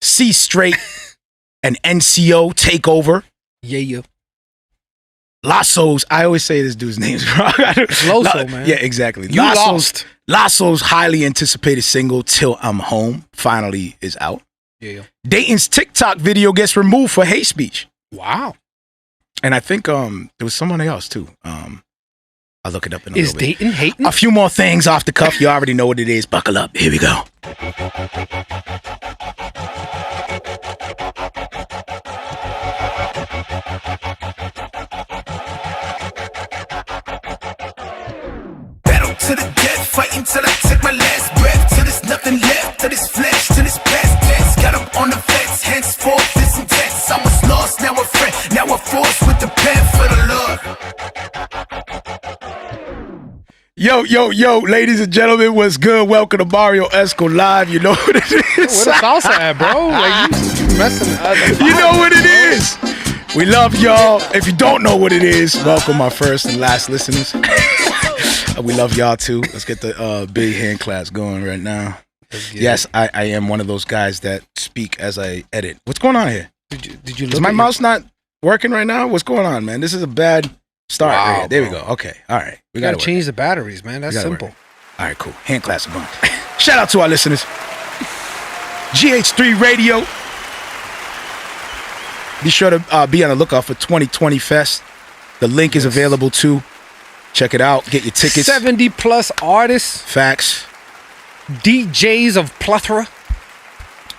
CStraight and NCO takeover. Yeah. Loso's, I always say this dude's name's wrong. Loso, man. Yeah, exactly. You lost. Loso's highly anticipated single, Till I'm Home, finally is out. Yeah. Datin's TikTok video gets removed for hate speech. Wow. And I think there was someone else too. I'll look it up in a little bit. Is Datin hating? A few more things off the cuff. You already know what it is. Buckle up. Here we go. Battle to the death, fighting till I take my last breath. Till there's nothing left, till this flesh, till this past tense. Got up on the fence, henceforth this intense. I was lost, now a friend, now a force with the pen for the Lord. Yo, ladies and gentlemen, what's good? Welcome to Marrio Esco Live. You know what it is. Where the salsa at, bro? Like, you messing the You know what it is. We love y'all. If you don't know what it is, welcome our first and last listeners. We love y'all too. Let's get the big hand claps going right now. Yes, I am one of those guys that speak as I edit. What's going on here? Did you look Is my at mouse not working right now? What's going on, man? This is a bad start. Wow, right here. There we bro. go. Okay. All right. You gotta change the batteries, man. That's simple. All right, cool. Hand claps are going. Shout out to our listeners. GH3 Radio. Be sure to be on the lookout for 2020 Fest. The link is available too. Check it out. Get your tickets. 70 plus artists. Facts. DJs of plethora.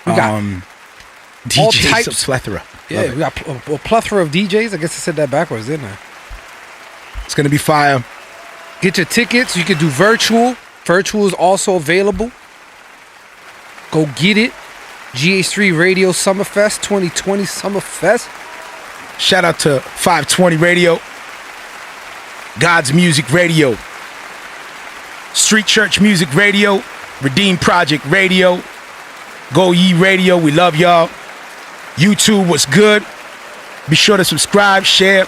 We got all DJs types of plethora. Yeah, we got a plethora of DJs. I guess I said that backwards, didn't I? It's gonna be fire. Get your tickets. You can do virtual. Virtual is also available. Go get it. GH3 Radio Summerfest 2020 Summerfest. Shout out to 520 Radio, God's Music Radio, Street Church Music Radio, Redeem Project Radio, Go Ye Radio. We love y'all. YouTube, what's good? Be sure to subscribe, share.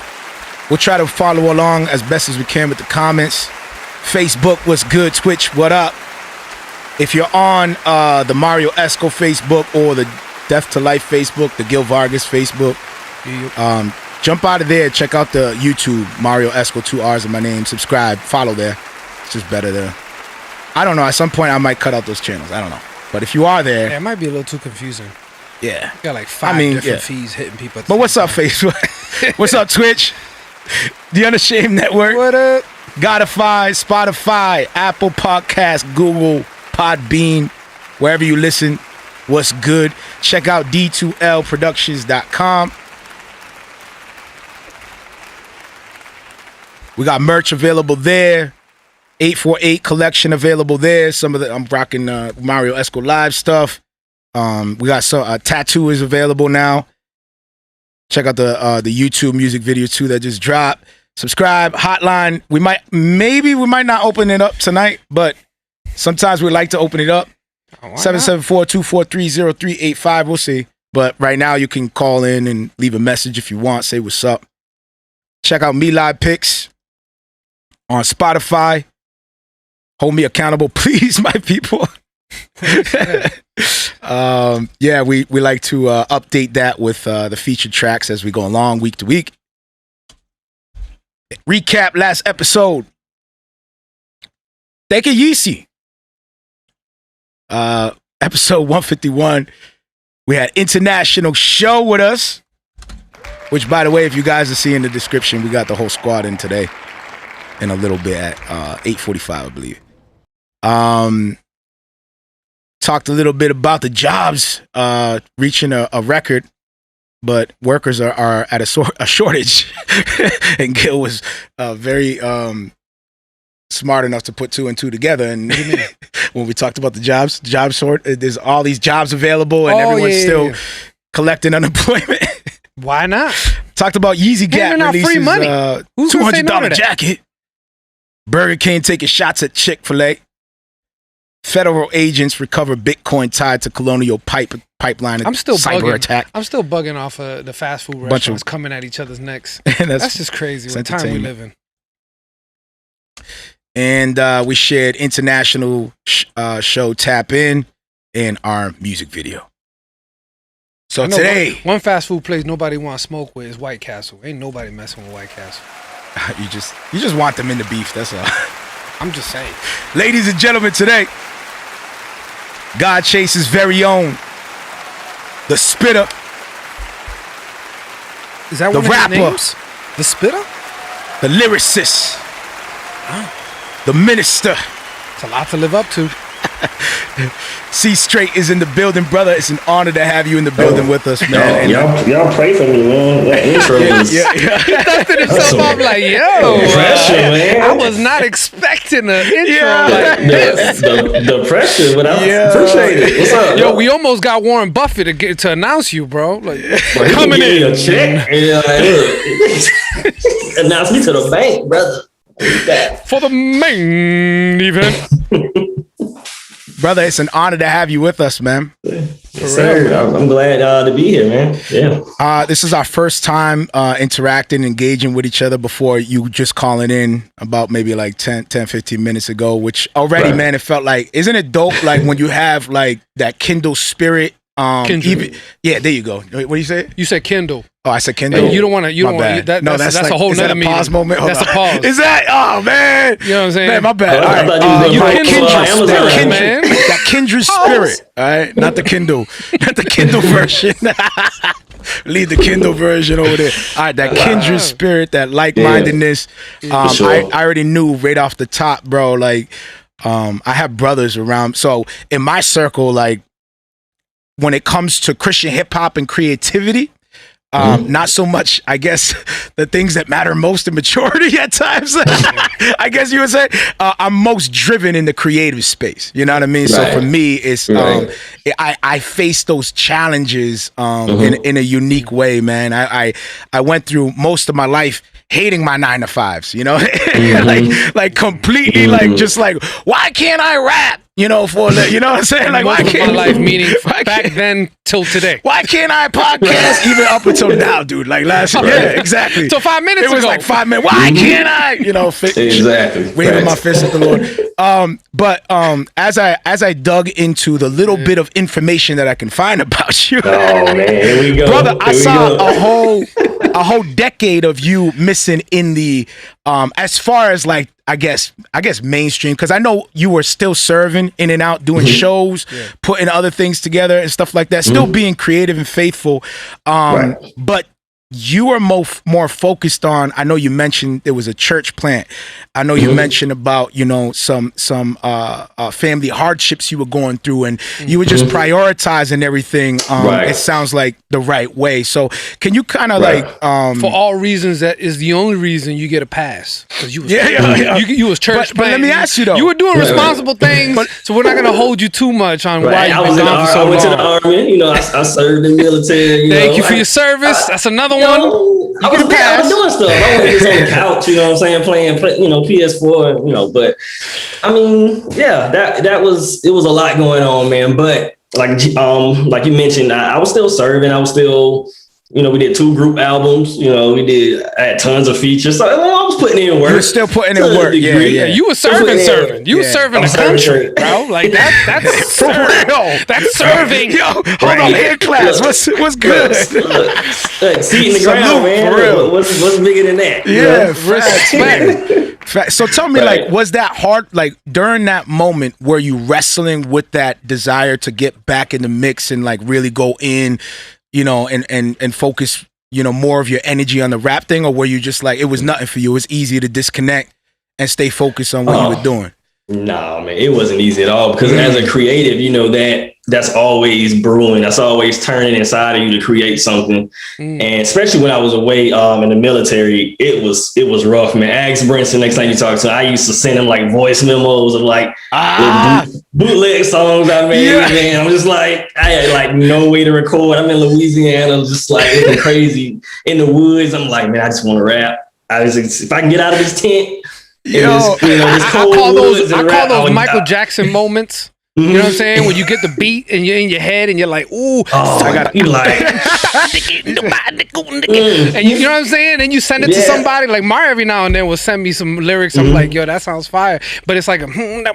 We'll try to follow along as best as we can with the comments. Facebook, what's good? Twitch, what up? If you're on the Marrio Esco Facebook or the Death to Life Facebook, the Gil Vargas Facebook, jump out of there. Check out the YouTube, Marrio Esco, 2 R's in my name. Subscribe, follow there. It's just better there. I don't know. At some point, I might cut out those channels. I don't know. But if you are there. Yeah, it might be a little too confusing. Yeah. You got like 5 different feeds hitting people. But what's up, Facebook? What's up, Twitch? The Unashamed Network. What up? Godify, Spotify, Apple Podcasts, Google, Podbean, wherever you listen. What's good? Check out d2lproductions.com. We got merch available there. 848 collection available there. Some of the I'm rocking Marrio Esco Live stuff. We got some tattoo is available now. Check out the YouTube music video too that just dropped. Subscribe, hotline. We might not open it up tonight, but sometimes we like to open it up. 774-243-0385. We'll see. But right now you can call in and leave a message if you want. Say what's up. Check out Me Live Picks on Spotify. Hold me accountable, please, my people. Yeah, we like to update that with the featured tracks as we go along week to week. Recap last episode. Take it easy. Episode 151. We had International Show with us. Which, by the way, if you guys are seeing the description, we got the whole squad in today. In a little bit at 8:45, I believe. Talked a little bit about the jobs reaching a record, but workers are at a shortage. And Gil was very smart enough to put 2 and 2 together. And when we talked about the jobs short, there's all these jobs available, and everyone's still collecting unemployment. Why not? Talked about Yeezy Gap releases free money. $200 jacket. Burger King taking shots at Chick-fil-A. Federal agents recover Bitcoin tied to Colonial Pipeline cyber attack. I'm still bugging off of the fast food restaurants coming at each other's necks. That's just crazy. What time we live in. And we shared international show Tap In and our music video. So today, one fast food place nobody want to smoke with is White Castle. Ain't nobody messing with White Castle. you just want them in the beef. That's all. I'm just saying. Ladies and gentlemen, today, God Chaser's very own, the spitter, Is that the one rapper, of his names? The Spitter? the lyricist, the minister. It's a lot to live up to. CStriaght is in the building, brother. It's an honor to have you in the building with us, man. Y'all pray for me, man. That intro is Dusted himself up like, yo, pressure, man. I was not expecting an intro like this. the pressure, but I appreciate it. What's up? Yo, we almost got Warren Buffett to announce you, bro. Like, Bro, coming in. a check. Like, look, announce me to the bank, brother. For the main event. Brother, it's an honor to have you with us, man. Yes, sir. I'm glad to be here, man. Yeah. This is our first time interacting, engaging with each other before you just calling in about maybe like 10, 15 minutes ago, which already, man, it felt like, isn't it dope? Like when you have like that Kindle spirit. There you go. What do you say? You said Kindle. Oh, I said Kindle. Hey, you don't want to. That's like, a whole is nother that a meeting. pause moment. Hold That's on. a pause. Is that? Oh man. You know what I'm saying? Man, my bad. I All thought you was right. Amazon, man. That kindred spirit. All right, not the Kindle, not the Kindle version. Leave the Kindle version over there. All right, that kindred spirit, that like-mindedness. Sure. I already knew right off the top, bro. Like, I have brothers around, so in my circle, like, when it comes to Christian hip hop and creativity, not so much, I guess, the things that matter most in maturity at times. I guess you would say I'm most driven in the creative space. You know what I mean? Right. So for me, it's I face those challenges in a unique way, man. I went through most of my life hating my 9-to-5s, you know, like completely, like just like, why can't I rap? You know, you know what I'm saying? Like, why can't my life, meaning back then till today? Why can't I podcast even up until now, dude? Like last year, yeah, exactly. So 5 minutes ago, it was like 5 minutes. Why can't I? You know, exactly. Waving my fist at the Lord. But as I dug into the little bit of information that I can find about you, oh man, here we go, brother, I saw a whole decade of you missing in the as far as like. I guess mainstream, because I know you were still serving in and out, doing shows, putting other things together and stuff like that, still being creative and faithful. But you are more focused on, I know you mentioned there was a church plant. I know you mentioned about, you know, some family hardships you were going through, and you were just prioritizing everything. It sounds like the right way. So can you kind of like for all reasons, that is the only reason you get a pass, because you was you was church plant. But let me ask you though, you were doing responsible things, so we're not gonna hold you too much on why I you've been gone for so long. I went to the army, you know, I served in the military. Thank you for your service. That's another one. I was doing stuff. I was just on the couch, you know what I'm saying, playing you know, PS4, you know. But I mean, yeah, that was, it was a lot going on, man. But like you mentioned, I was still serving. I was still, you know, we did 2 group albums. You know, I had tons of features. So I was putting in work. You were still putting in work. Yeah. You were serving. You were serving the country, bro. Like that's for real. That's serving. Yo, hold on, hand class. What's good? Seat in the ground, man. For real. What's bigger than that? Yeah, respect. So tell me, like, was that hard? Like during that moment, were you wrestling with that desire to get back in the mix and like really go in, you know, and focus, you know, more of your energy on the rap thing, or were you just like, it was nothing for you? It was easy to disconnect and stay focused on what you were doing. Nah, man, it wasn't easy at all, because as a creative, you know, that's always brewing. That's always turning inside of you to create something. And especially when I was away in the military, it was rough, man. Ask Brinson next time you talk to him. I used to send him like voice memos of like bootleg songs I made, man. I'm just like, I had like no way to record. I'm in Louisiana, just like looking crazy in the woods. I'm like, man, I just want to rap. If I can get out of this tent, I call those Michael Jackson moments. You know what I'm saying? When you get the beat and you're in your head and you're like, ooh, I got you like, and you know what I'm saying? And you send it to somebody. Like Marrio every now and then will send me some lyrics. I'm like, yo, that sounds fire. But it's like, and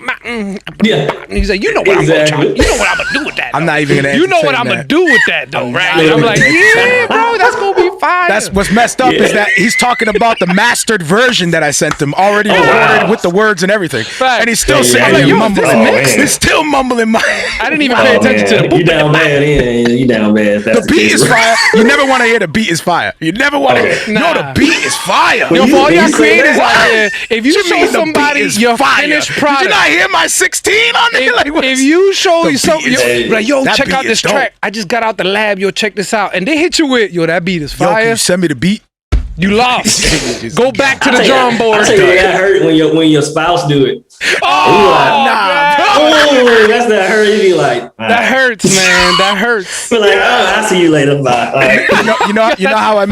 he's like, you know what I'm gonna try. You know what I'm gonna do with that. I'm not even gonna. You know what I'm gonna do with that though, right? And I'm like, yeah, bro, that's gonna be fire. That's what's messed up is that he's talking about the mastered version that I sent him, already recorded with the words and everything, and he's still saying you mumbling. He's still mumbling. I didn't even pay attention to the you down bad. You down bad. The beat is fire. You never want to hear the beat is fire. You never want to. No, the beat is fire. Yo, for all y'all creators out there, if you show somebody your finished product, did you not hear my 16 on there? If you show something, like yo, that check out this track. I just got out the lab. Yo, check this out, and they hit you with yo, that beat is fire. Yo, can you send me the beat? You lost. Go back to the drawing board. I tell you, that hurt when your spouse do it. That's that hurt. You be like, that hurts, man. That hurts. Be like, I'll see you later. Bye. You know how I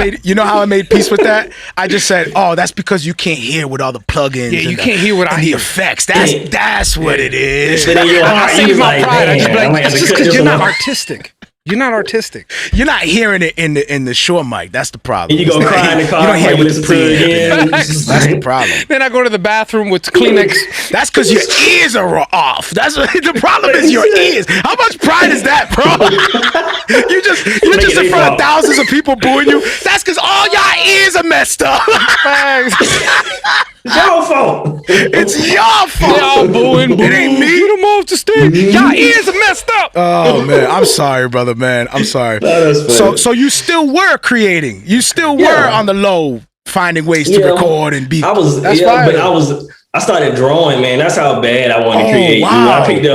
made peace with that. I just said, that's because you can't hear with all the plugins. Yeah, you can't hear what I hear. The effects. That's what it is. But in your heart, I save my pride. I just be like, it's just because you're not artistic. You're not artistic. You're not hearing it in the Shure mic. That's the problem. And you go cry in the car. You don't hear it with the preamp. That's the problem. Then I go to the bathroom with Kleenex. That's because your ears are off. That's what the problem is. Your ears. How much pride is that, bro? you're just in front of thousands of people booing you. That's because all y'all ears are messed up. It's your fault. It's your fault. Y'all booing. It ain't me. Get them off the stage. Y'all ears are messed up. Oh man, I'm sorry, brother. Man, I'm sorry. So you still were creating. You still were on the low, finding ways to record and be. I was. But I started drawing, man. That's how bad I wanted to create. Wow. I picked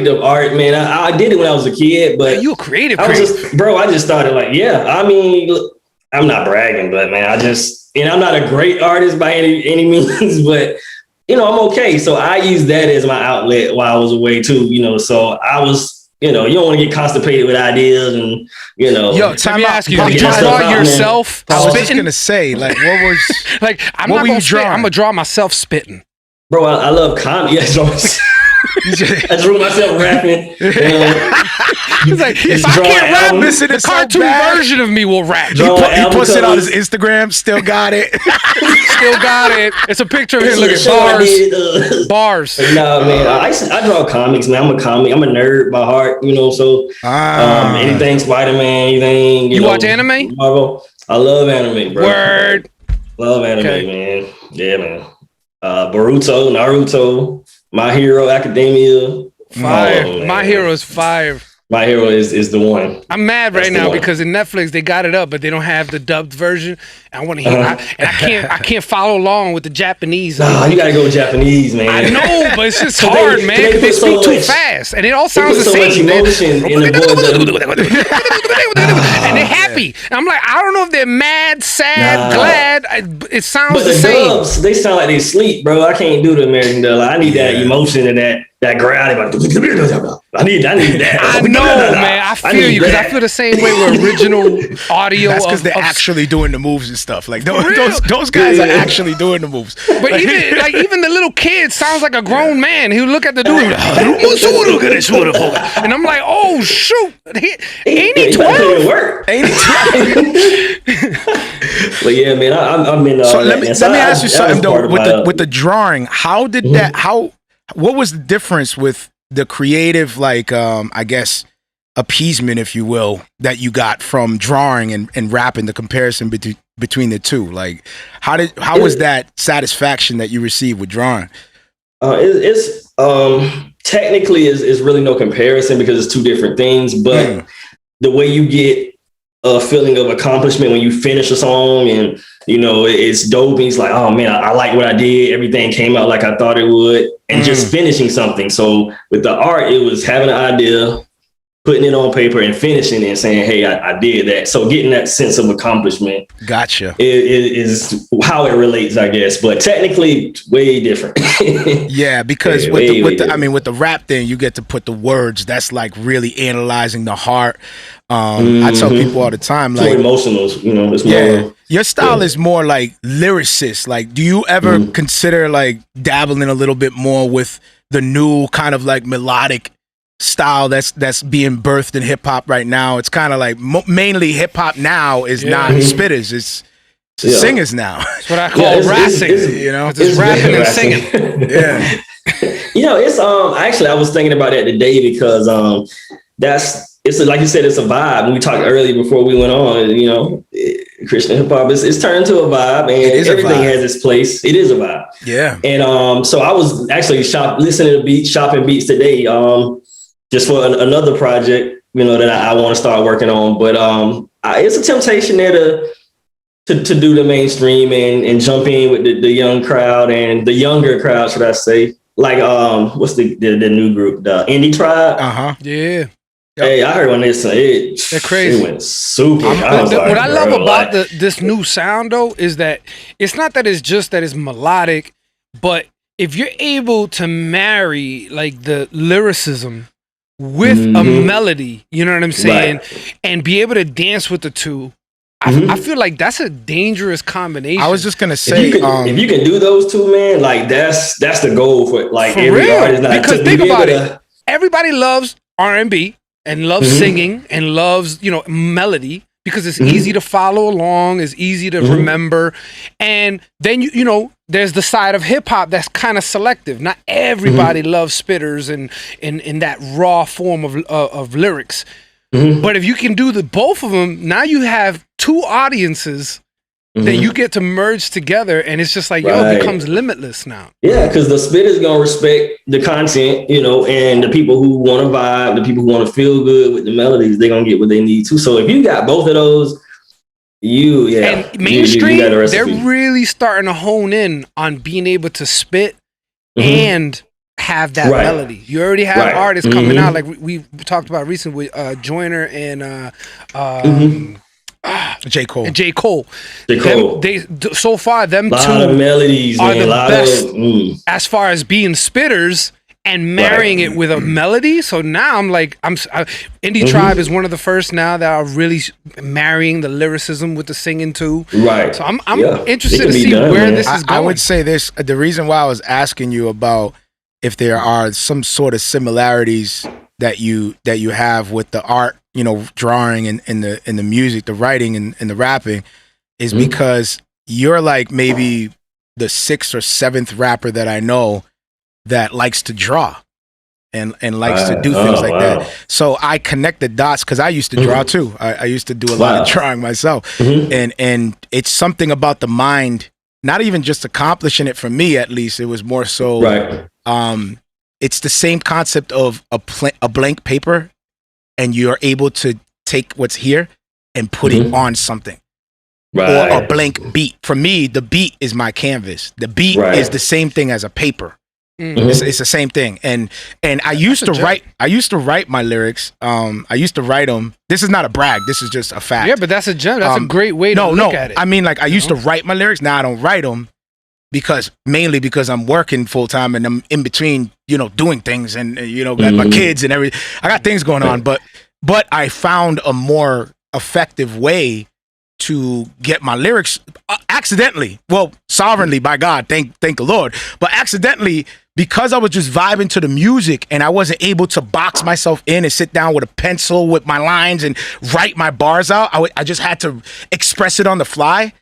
up art, man. I did it when I was a kid, but you a creative. I just started like, I mean, look, I'm not bragging, but man, I'm not a great artist by any means, but I'm okay. So I used that as my outlet while I was away too, so I was, you don't want to get constipated with ideas and, Yo, let me ask you, did you draw yourself I was spitting? just going to say, like, what was, like, I'm what not were going you to spit, drawing? I'm going to draw myself spitting. Bro, I love comedy. I drew myself rapping. He's like, if I can't rap, the cartoon version of me will rap. He puts it on his Instagram. Still got it. Still got it. It's a picture of him. Look at bars. No, man. I draw comics, man. I'm a nerd by heart, so anything Spider-Man, anything. You watch anime? Marvel. I love anime, bro. Word. Love anime, man. Yeah, man. Boruto, Naruto, My Hero Academia. Fire. My Hero is fire. My Hero is the one. I'm mad right now because in Netflix they got it up, but they don't have the dubbed version. I want to hear, I can't follow along with the Japanese. Nah, you gotta go Japanese, man. I know, but it's just hard, man. Because they speak too fast, and it all sounds the same. So much emotion in the and they're happy. And I'm like, I don't know if they're mad, sad, glad. It sounds the same. Dubs, they sound like they sleep, bro. I can't do the American dub. I need that emotion and that growl. I need that. I know, man. I feel you because I feel the same way with original audio. That's because they're actually doing the moves and stuff. Like those guys are actually doing the moves. But even the little kid sounds like a grown man. He'll look at the dude and I'm like, oh shoot, ain't he 12? Ain't he 12? But yeah, man, I'm in. So let me ask you something though. With the drawing, how did that? What was the difference with the creative, like, I guess, appeasement, if you will, that you got from drawing and rapping, the comparison between the two? Like, how was that satisfaction that you received with drawing? It's technically is really no comparison because it's two different things, but the way you get a feeling of accomplishment when you finish a song and, it's dope. And it's like, oh man, I like what I did. Everything came out like I thought it would. And just finishing something. So with the art, it was having an idea, putting it on paper and finishing it and saying, hey, I did that. So getting that sense of accomplishment. Gotcha. Is how it relates, I guess. But technically, way different. Yeah, because with the rap thing, you get to put the words. That's like really analyzing the heart. I tell people all the time, like, more emotional, it's more. Your style is more like lyricist. Like, do you ever consider like dabbling a little bit more with the new kind of like melodic style that's being birthed in hip hop right now. It's kind of like mainly hip hop now is not spitters. It's singers now. That's what I call rapping. It's rapping and singing. Yeah. It's actually I was thinking about that today because it's like you said, it's a vibe. When we talked earlier before we went on, Christian hip hop it's turned to a vibe, and everything has its place. It is a vibe. Yeah. And so I was actually listening to beats, shopping beats today, just for another project, that I want to start working on. But it's a temptation there to do the mainstream and jump in with the young crowd and the younger crowd, should I say? Like what's the new group, the Indie Tribe? Yeah. Hey, I heard when they're crazy. It went super. What I love about this new sound though is that it's not that it's just that it's melodic, but if you're able to marry like the lyricism with a melody, you know what I'm saying, and be able to dance with the two. I feel like that's a dangerous combination. I was just gonna say, if you can do those two, man, like that's the goal for like for every real. artist. Because think about it, everybody loves R&B and loves singing and loves melody because it's easy to follow along, it's easy to remember, and then there's the side of hip hop that's kind of selective. Not everybody loves spitters and in that raw form of lyrics. But if you can do both of them, now you have two audiences that you get to merge together, and it's just like, it becomes limitless now. Yeah, because the spitter's gonna respect the content, and the people who want to vibe, the people who want to feel good with the melodies, they're gonna get what they need to. So if you got both of those, and mainstream, they're really starting to hone in on being able to spit and have that melody. You already have artists coming out, like we talked about recently with Joyner and J. Cole. J. Cole. So far, them two melodies, are the best as far as being spitters and marrying it with a melody. So now I'm like, Indie Tribe is one of the first now that are really marrying the lyricism with the singing too. Right. So I'm interested to see where this is going. I would say this. The reason why I was asking you about if there are some sort of similarities that you have with the art, drawing and the music, the writing and the rapping, is because you're like maybe the 6th or 7th rapper that I know that likes to draw and likes to do things like that. So I connect the dots because I used to draw too. I used to do a lot of drawing myself, and it's something about the mind. Not even just accomplishing it for me, at least. It was more so. It's the same concept of a blank paper, and you're able to take what's here and put it on something. Or a blank beat. For me, the beat is my canvas. The beat is the same thing as a paper. It's the same thing. And I used to write. I used to write my lyrics. I used to write them. This is not a brag. This is just a fact. Yeah, but that's a gem. That's a great way to look at it. I mean, like I used to write my lyrics. Now I don't write them mainly because I'm working full time and I'm in between, doing things and got my kids and everything. I got things going on, but I found a more effective way to get my lyrics accidentally. Well, sovereignly, by God, thank the Lord. But accidentally, because I was just vibing to the music and I wasn't able to box myself in and sit down with a pencil with my lines and write my bars out. I just had to express it on the fly.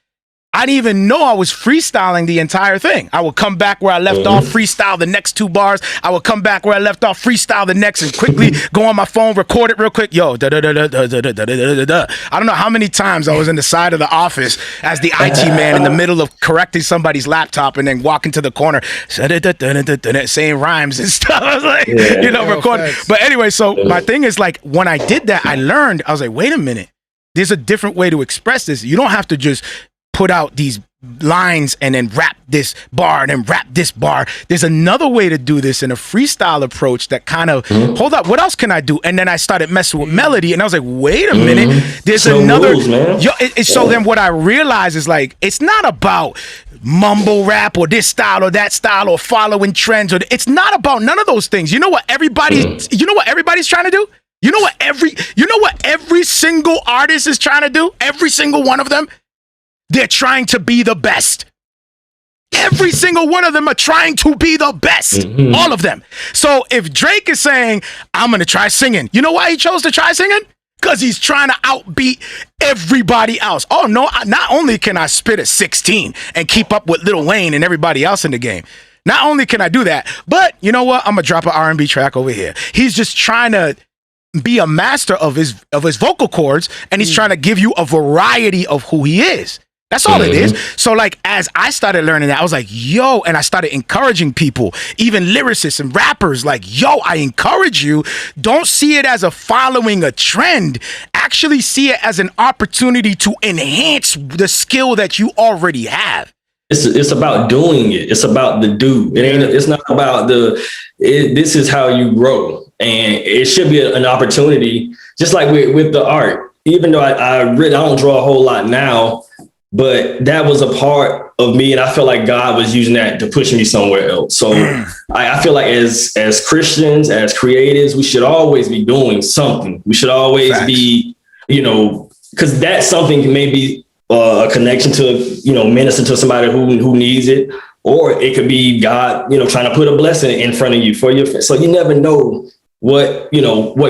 I didn't even know I was freestyling the entire thing. I would come back where I left off, freestyle the next 2 bars. I would come back where I left off, freestyle the next, and quickly go on my phone, record it real quick. Yo, da da da da da da da da da. I don't know how many times I was in the side of the office as the IT man in the middle of correcting somebody's laptop and then walking to the corner, saying rhymes and stuff. I was like, recording. But anyway, so my thing is like when I did that, I learned. I was like, wait a minute. There's a different way to express this. You don't have to just put out these lines and then rap this bar and then rap this bar. There's another way to do this in a freestyle approach that kind of, hold up, what else can I do? And then I started messing with melody and I was like, wait a minute, there's another. So then what I realized is like, it's not about mumble rap or this style or that style or following trends. It's not about none of those things. You know what everybody's trying to do? You know what every single artist is trying to do? Every single one of them? They're trying to be the best. Every single one of them are trying to be the best. All of them. So if Drake is saying, I'm going to try singing, you know why he chose to try singing? Because he's trying to outbeat everybody else. Oh, no, not only can I spit at 16 and keep up with Lil Wayne and everybody else in the game, not only can I do that, but you know what? I'm going to drop an R&B track over here. He's just trying to be a master of his vocal cords, and he's trying to give you a variety of who he is. That's all it is. So like, as I started learning that, I was like, yo, and I started encouraging people, even lyricists and rappers, like, yo, I encourage you. Don't see it as a following a trend. Actually see it as an opportunity to enhance the skill that you already have. It's about doing it. It's about the do. It's not about this is how you grow. And it should be an opportunity, just like with the art. Even though I don't draw a whole lot now, but that was a part of me, and I feel like God was using that to push me somewhere else. So I feel like as Christians, as creatives, we should always be doing something. We should always be, because that something may be a connection to, minister to somebody who needs it, or it could be God, trying to put a blessing in front of you for your. So you never know what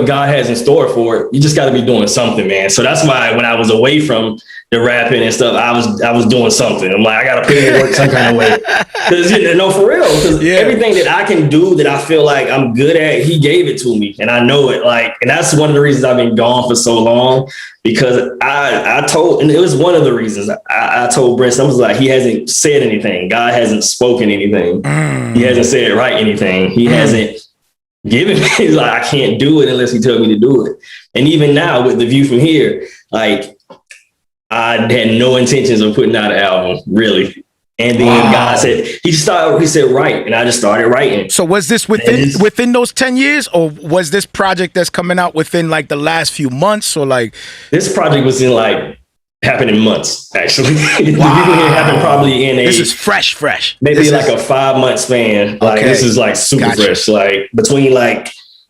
God has in store for it. You just got to be doing something, man. So that's why when I was away from the rapping and stuff, I was doing something. I'm like, I got to put in work some kind of way. Because for real, because everything that I can do that I feel like I'm good at, he gave it to me, and I know it. And that's one of the reasons I've been gone for so long, because I told, and it was one of the reasons I told Brinson, I was like, he hasn't said anything. God hasn't spoken anything. He hasn't said anything. He hasn't given me. He's like, I can't do it unless he tells me to do it. And even now with The View From Here, I had no intentions of putting out an album, really. And then God said, he said, write. And I just started writing. So was this within those 10 years, or was this project that's coming out within the last few months, or This project was happened in months, actually. It happened probably in this is fresh. Maybe a 5-month span. This is super fresh. Between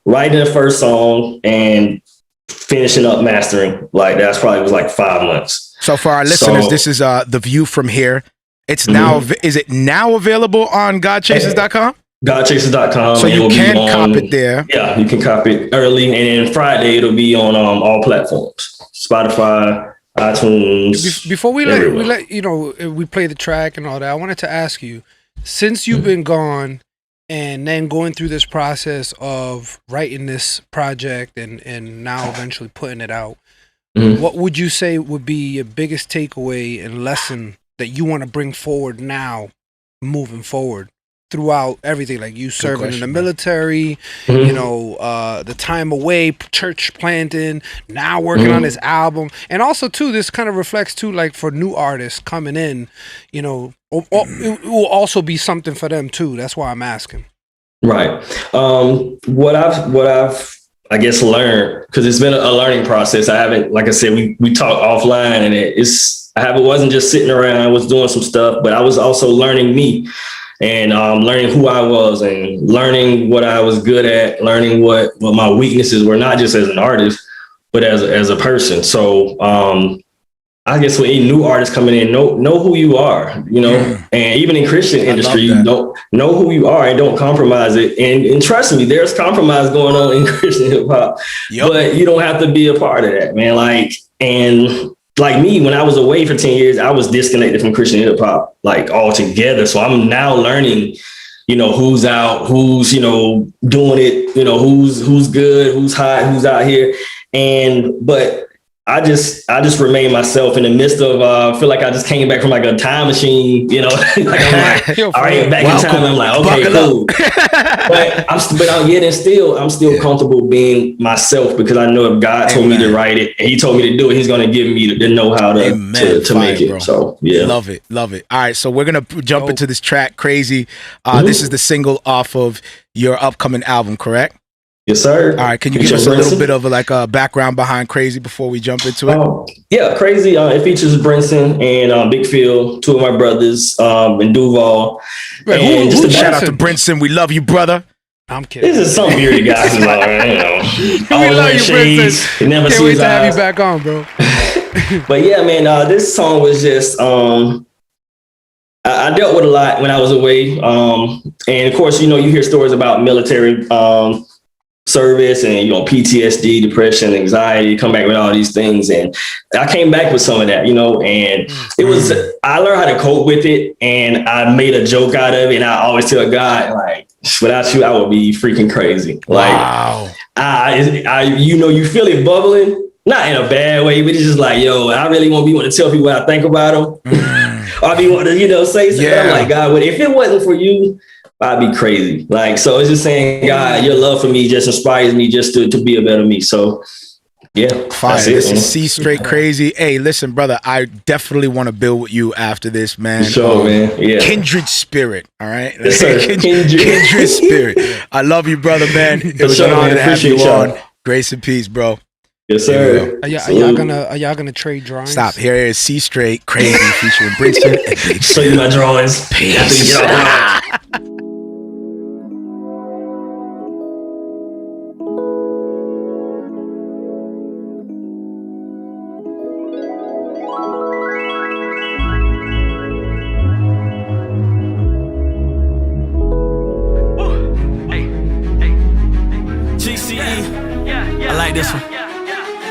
writing the first song and finishing up mastering, that's probably was 5 months. So for our listeners, this is The View From Here. It's now, is it now available on godchasers.com? Godchasers.com. So you can cop it there. Yeah, you can cop it early. And then Friday, it'll be on all platforms. Spotify, iTunes. Before we let we play the track and all that, I wanted to ask you, since you've been gone and then going through this process of writing this project and now eventually putting it out, what would you say would be your biggest takeaway and lesson that you want to bring forward now, moving forward throughout everything? Like you serving in the military, the time away, church planting, now working on this album. And also too, this kind of reflects too, for new artists coming in, it will also be something for them too. That's why I'm asking. Right. What I've I guess learned, because it's been a learning process. I haven't, like I said, we talked offline, and wasn't just sitting around. I was doing some stuff, but I was also learning me and learning who I was and learning what I was good at, learning what my weaknesses were, not just as an artist, but as a person. So I guess when any new artists coming in, know who you are, and even in Christian industry, you don't know who you are and don't compromise it. And trust me, there's compromise going on in Christian hip hop, but you don't have to be a part of that, man. Like me, when I was away for 10 years, I was disconnected from Christian hip hop, altogether. So I'm now learning, who's out, who's, doing it, who's good, who's hot, who's out here. But I just remain myself in the midst of, I feel like I just came back from a time machine, I'm back in time. I'm like, okay, cool. I'm still comfortable being myself, because I know if God told me to write it and he told me to do it, he's going to give me the know-how to make it. Bro. So yeah. Love it. All right. So we're going to jump into this track, Crazy. This is the single off of your upcoming album, correct? Yes, sir. All right. Can you give us a little bit of a background behind Crazy before we jump into it? Yeah, Crazy. It features Brinson and Big Phil, two of my brothers, and Duval. Right, shout out to Brinson. We love you, brother. I'm kidding. This is some bearded guy who's we love you, Brinson. Can't wait to have you back on, bro. But yeah, man, this song was just I dealt with a lot when I was away. And of course, you hear stories about military service and, PTSD, depression, anxiety, come back with all these things. And I came back with some of that, and I learned how to cope with it, and I made a joke out of it. And I always tell God, like, without you, I would be freaking crazy. Wow. Like, you feel it bubbling, not in a bad way, but it's just like, yo, I really want to tell people what I think about them. Or I be wanting to, say something. Yeah. I'm like, God, if it wasn't for you, I'd be crazy. Like, so it's just saying, God, your love for me just inspires me just to be a better me. So, yeah. Fire. This is CStriaght Crazy. Hey, listen, brother, I definitely want to build with you after this, man. Sure, man. Yeah. Kindred spirit. All right. Yes, sir. Kindred spirit. I love you, brother, man. It was an honor to have you on. Grace and peace, bro. Yes, sir. Are y'all gonna trade drawings? Stop. Here is CStriaght Crazy featuring Brinson and Big Show you my drawings. Peace.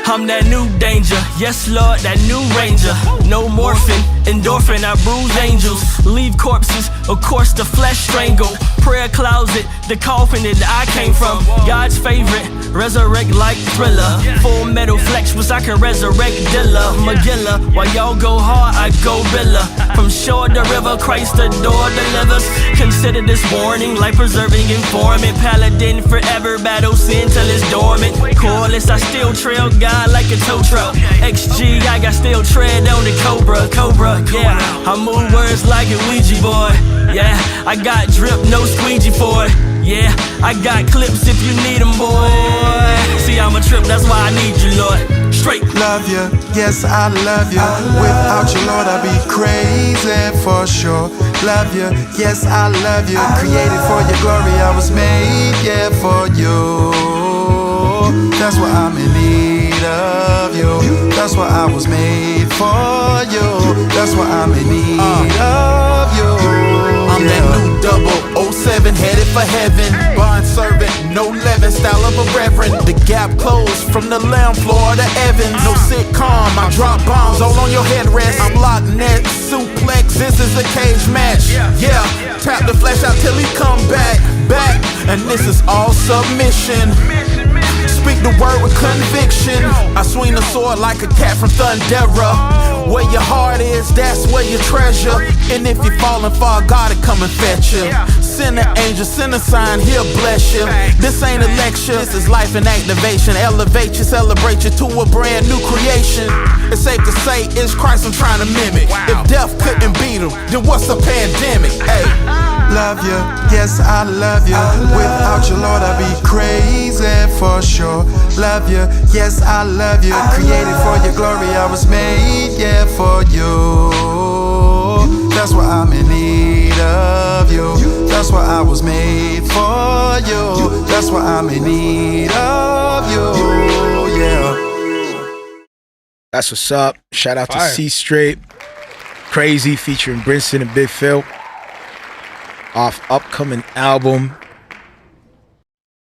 I'm that new danger, yes Lord, that new ranger. No morphine, endorphin, I bruise angels. Leave corpses, of course the flesh strangle. Prayer closet, the coffin that I came from. God's favorite, resurrect like Thriller. Full metal flex was I can resurrect Dilla. Magilla, while y'all go hard, I go Billa. From shore to river, Christ the door delivers. Consider this warning, life preserving informant. Paladin forever, battle sin till it's dormant. Coreless, I still trail God like a tow truck. XG, I got still tread on the Cobra, yeah. I move words like a Ouija board, yeah. I got drip, no squeegee for it, yeah. I got clips if you need them, boy. See, I'm a trip, that's why I need you, Lord. Straight. Love you, yes, I love you. Without you, Lord, I'd be crazy for sure. Love you, yes, I love you. Created for your glory, I was made, yeah, for you. That's why I'm in need of you. That's why I was made for you. That's why I'm in need of you. I'm that new 007 headed for heaven. Bond servant, no leaven, style of a reverend. The gap closed from the lamb floor to Evans. No sitcom, I drop bombs all on your headrest. I'm locked net, suplex, this is a cage match. Yeah, tap the flesh out till he come back. And this is all submission. Speak the word with conviction. I swing the sword like a cat from Thundera. Where your heart is, that's where your treasure. And if you're falling far, God will come and fetch you. Send an angel, send a sign, he'll bless you. This ain't a lecture, this is life in activation. Elevate you, celebrate you to a brand new creation. It's safe to say, it's Christ I'm trying to mimic. If death couldn't beat him, then what's a pandemic? Hey. Love you, yes I love you. Without you, Lord, I'd be crazy for sure. Love you, yes I love you. Created for your glory, I was made, yeah, for you. That's why I'm in need of you. That's why I was made for you. That's why I'm in need of you, yeah. That's what's up. Shout out to CStriaght Crazy featuring Brinson and Big Phil. Off upcoming album,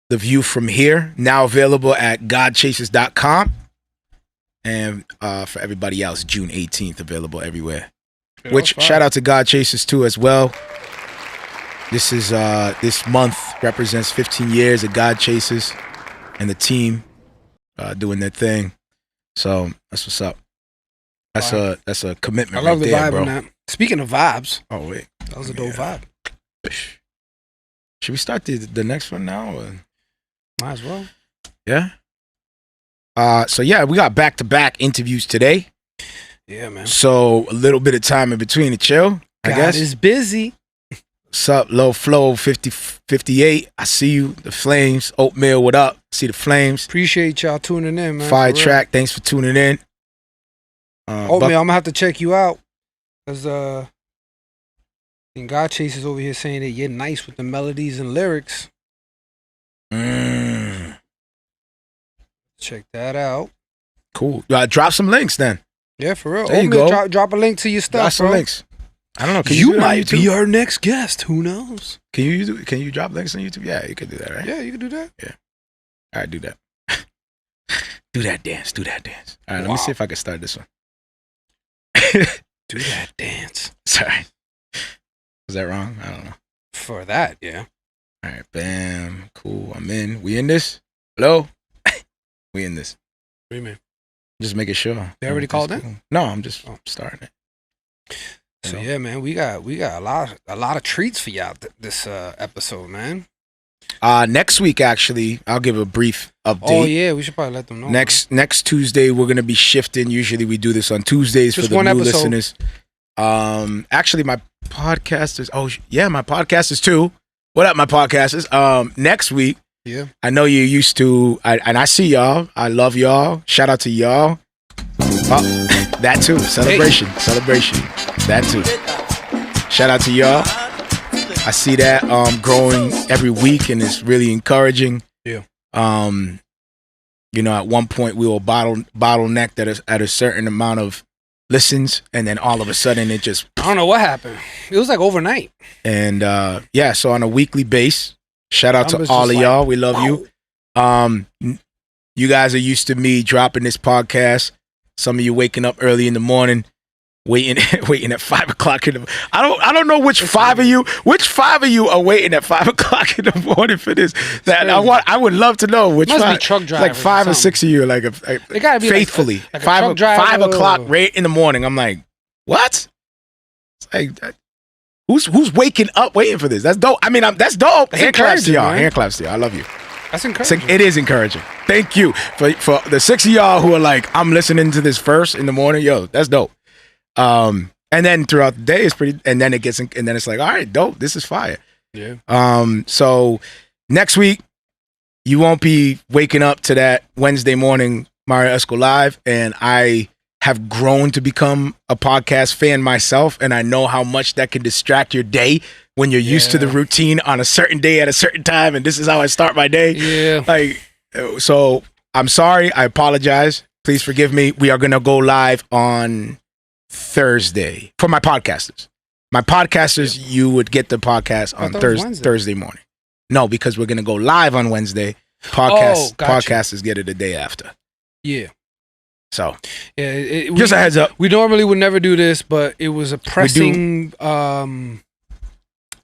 The View From Here, now available at godchasers.com. And for everybody else, June 18th, available everywhere. Which, shout out to God Chasers too as well. This is this month represents 15 years of God Chasers and the team doing their thing. So that's what's up. That's a commitment. I love right the there, vibe bro. in that. Speaking of vibes. Oh wait. That was a dope vibe. Should we start the next one now? Or? Might as well. Yeah. So yeah, we got back-to-back interviews today. Yeah, man. So a little bit of time in between to chill, I guess. God is busy. What's up, Low Flow 58? I see you. The Flames. Oatmeal, what up? See the Flames. Appreciate y'all tuning in, man. Fire Track, thanks for tuning in. Oatmeal, I'm gonna have to check you out. Cause and God Chasers over here saying that you're nice with the melodies and lyrics. Check that out. Cool. Drop some links then. Yeah, for real. There you go. Drop a link to your stuff, Drop some bro. links. I don't know. Can You do that on might YouTube? be our next guest. Who knows? Can you drop links on YouTube? Yeah, you could do that, right? Yeah, you can do that. All right, do that. Do that dance. Do that dance. All right, let me see if I can start this one. Do that dance. Sorry. Was that wrong? I don't know. For that, yeah. All right, bam. Cool. I'm in. We in this? Hello? We in this. What do you mean? Just making sure. They already called in? Cool. No, I'm just starting it. So yeah, man, we got a lot of treats for y'all this episode, man. Next week, actually, I'll give a brief update. Oh yeah, we should probably let them know. Next Tuesday, we're gonna be shifting. Usually, we do this on Tuesdays Just for the one new episode. listeners. Actually, my podcast is. Oh yeah, my podcast is too. What up, my podcasters? Next week. Yeah. I know you're used to. And I see y'all. I love y'all. Shout out to y'all. That too. Celebration. That too. Shout out to y'all. I see that growing every week, and it's really encouraging. Yeah. You know, at one point we were bottlenecked at a certain amount of listens, and then all of a sudden it just. I don't know what happened. It was like overnight. And yeah, so on a weekly base, shout out to all of y'all. We love you. You guys are used to me dropping this podcast. Some of you waking up early in the morning, waiting at 5 o'clock in the. I don't know which five of you are waiting at 5 o'clock in the morning for this. That I would love to know which. Must five, be truck drivers. Like 5 or 6 of you, are like It gotta be faithfully like a truck driver. 5 o'clock right in the morning. I'm like, what? It's like, who's waking up waiting for this? That's dope. I mean, that's dope. Hand claps to y'all. Man. Hand claps to y'all. I love you. That's encouraging. It is encouraging. Thank you for the 6 of y'all who are like, I'm listening to this first in the morning. Yo, that's dope. And then throughout the day, it's pretty. And then it's like, all right, dope. This is fire. Yeah. So next week, you won't be waking up to that Wednesday morning Marrio Esco Live, and I have grown to become a podcast fan myself, and I know how much that can distract your day when you're used to the routine on a certain day at a certain time, and this is how I start my day. Yeah. Like, so I'm sorry. I apologize. Please forgive me. We are going to go live on Thursday for my podcasters. My podcasters, you would get the podcast on Thursday morning. No, because we're going to go live on Wednesday. Podcasters get it the day after. Yeah. So, yeah, just a heads up. We normally would never do this, but it was a pressing, I don't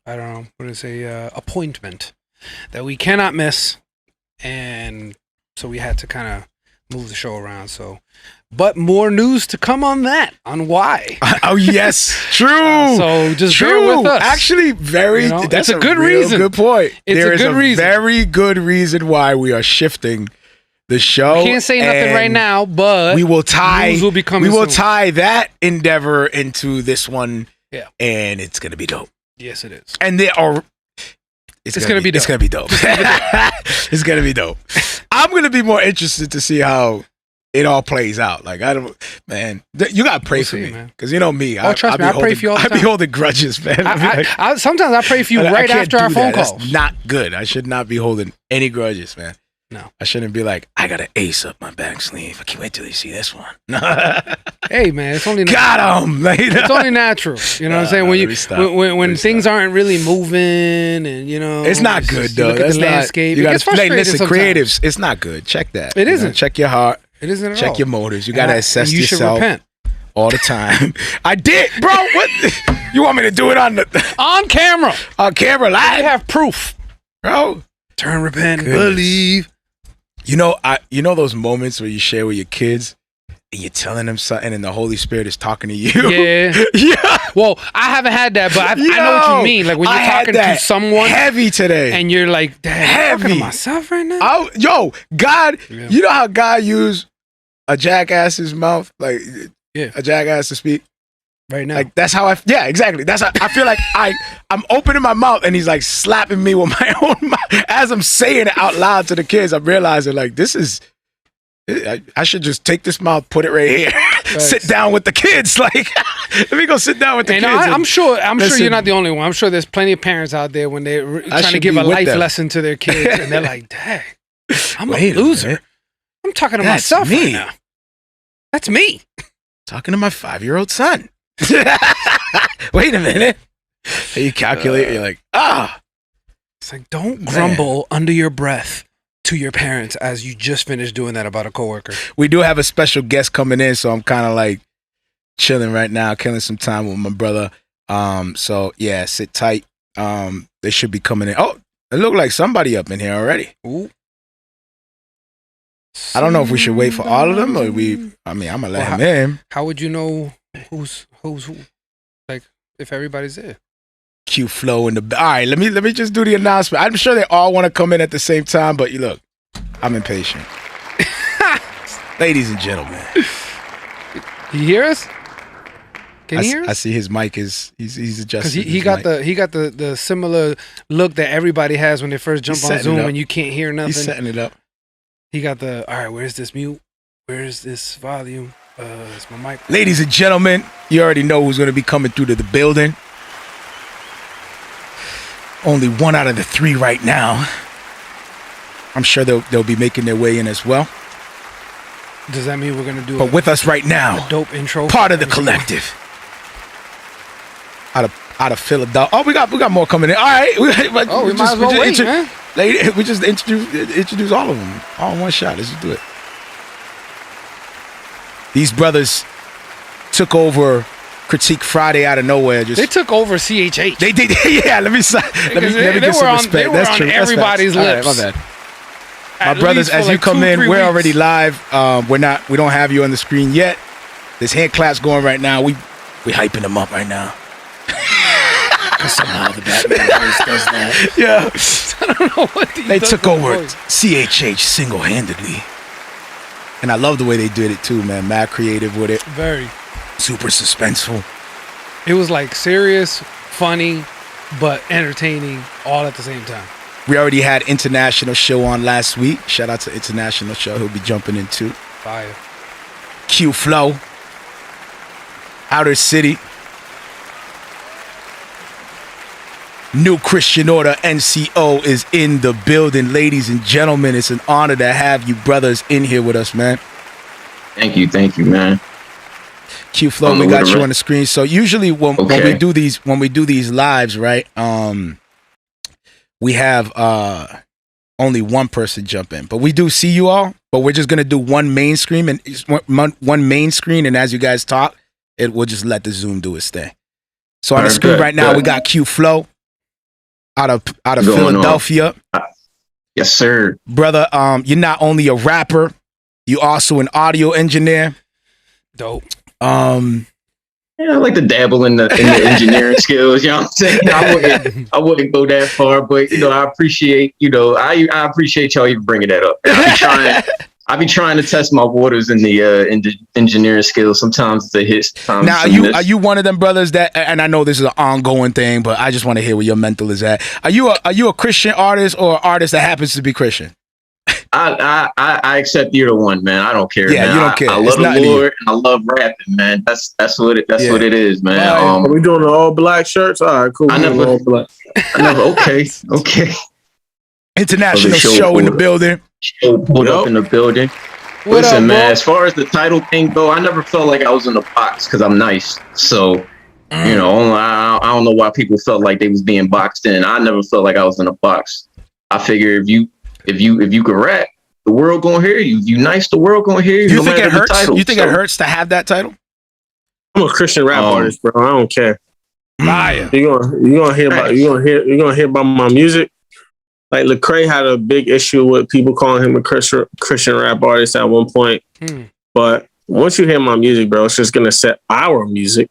know, what to say, appointment that we cannot miss. And so we had to kind of move the show around. So, but more news to come on that, on why. Oh, yes. True. So just bear with us. Actually, that's a good reason. Good point. There is a very good reason why we are shifting the show. Can't say nothing right now, but we will tie. News will be coming soon. Tie that endeavor into this one. Yeah, and it's gonna be dope. Yes, it is. And they are. It's gonna be dope. It's gonna be dope. It's gonna be dope. I'm gonna be more interested to see how it all plays out. Like, I don't, man. You gotta pray for me, because you know me. Trust me, I pray for you all the time. I be holding grudges, man. Sometimes I pray for you right after our phone calls. That's not good. I should not be holding any grudges, man. No, I shouldn't be like, I got an ace up my back sleeve. I can't wait till you see this one. Hey, man, it's only got him. It's only natural. You know what I'm saying? When things aren't really moving, and you know, it's not good though. That's the landscape. You got to listen, creatives. It's not good. Check that. It isn't. Check your heart. It isn't at all. Check your motives. You got to assess you yourself. Should repent all the time. I did, bro. What? You want me to do it on camera? On camera, live? I have proof, bro. Turn, repent, believe. You know those moments where you share with your kids and you're telling them something and the Holy Spirit is talking to you? Yeah. Yeah. Well, I haven't had that, but I know what you mean. Like when you're talking to someone heavy today and you're like, Dad, I'm talking to myself right now? God, you know how God used a jackass's mouth? Like, a jackass to speak? Right now. Like, that's how exactly. That's how I feel like I'm opening my mouth and he's like slapping me with my own mouth. As I'm saying it out loud to the kids, I'm realizing like this is, I should just take this mouth, put it right here, sit down with the kids. Like, let me go sit down with the kids. I'm sure you're not the only one. I'm sure there's plenty of parents out there when they're trying to give a life lesson to their kids and they're like, dang, I'm a loser. I'm talking to myself right now. That's me. Talking to my 5-year-old son. Wait a minute. And you calculate, you're like, It's like, don't grumble under your breath to your parents as you just finished doing that about a coworker. We do have a special guest coming in, so I'm kind of like chilling right now, killing some time with my brother. So yeah, sit tight. They should be coming in. Oh, it looked like somebody up in here already. Ooh. I don't know if we should wait for all of them or I'm gonna let him in. How would you know who's who? Like, if everybody's there. Q-Flo in the all right, let me just do the announcement. I'm sure they all want to come in at the same time, but you look, I'm impatient. Ladies and gentlemen. You hear us? Can you hear us? I see his mic is he's adjusting. Because he got the similar look that everybody has when they first jump on Zoom and you can't hear nothing. He's setting it up. He got all right, where's this mute? Where's this volume? It's my mic. Ladies and gentlemen, you already know who's gonna be coming through to the building. Only 1 out of the 3 right now. I'm sure they'll be making their way in as well. Does that mean we're gonna do? But with us right now, a dope intro. Part of the collective. Out of Philadelphia. Oh, we got more coming in. All right. We might as well wait, man. We just introduce all of them all in one shot. Let's just do it. These brothers took over Critique Friday out of nowhere. They took over CHH. They did. Yeah. Let me give some respect. That's true. Everybody's lips. All right, my bad. My brothers, as you come in, we're already live. We don't have you on the screen yet. There's hand claps going right now. We hyping them up right now. Somehow the Batman voice does that. Yeah. I don't know what they took over CHH single-handedly. And I love the way they did it too, man. Mad creative with it. Very. Super suspenseful. It was like serious, funny, but entertaining all at the same time. We already had International Show on last week. Shout out to International Show. He'll be jumping in too. Fire. Q-Flo. Outer City. New Christian Order NCO is in the building. Ladies and gentlemen, it's an honor to have you brothers in here with us, man. Thank you, man. Q-Flo, we got you on the screen. So usually when we do these lives, right? We have only one person jump in, but we do see you all. But we're just gonna do one main screen and as you guys talk, we'll just let the Zoom do its thing. So on the screen right now, we got Q-Flo out of Philadelphia. Yes, sir. Brother, you're not only a rapper, you're also an audio engineer. Dope. Yeah, I like to dabble in the engineering skills. You know what I'm saying? I wouldn't go that far, but I appreciate I appreciate y'all even bringing that up. I be trying to test my waters in the engineering skills. Sometimes it's a hit. Now, are you one of them brothers that? And I know this is an ongoing thing, but I just want to hear where your mental is at. Are you a Christian artist or an artist that happens to be Christian? I accept either one, man. I don't care. Yeah, man. You don't care. I love the Lord and I love rapping, man. That's what it is, man. Are we doing the all black shirts? All right, cool. All black. Okay. International show in the building. Show pulled up in the building. Listen, man. As far as the title thing go, I never felt like I was in a box because I'm nice. So I don't know why people felt like they was being boxed in. I never felt like I was in a box. I figure if you can rap, the world gonna hear you. You nice, the world gonna hear you. You think it hurts? You think it hurts to have that title? I'm a Christian rap artist, bro. I don't care. Liar. You gonna hear about my music. Like Lecrae had a big issue with people calling him a Christian rap artist at one point. But once you hear my music, bro, it's just gonna set our music.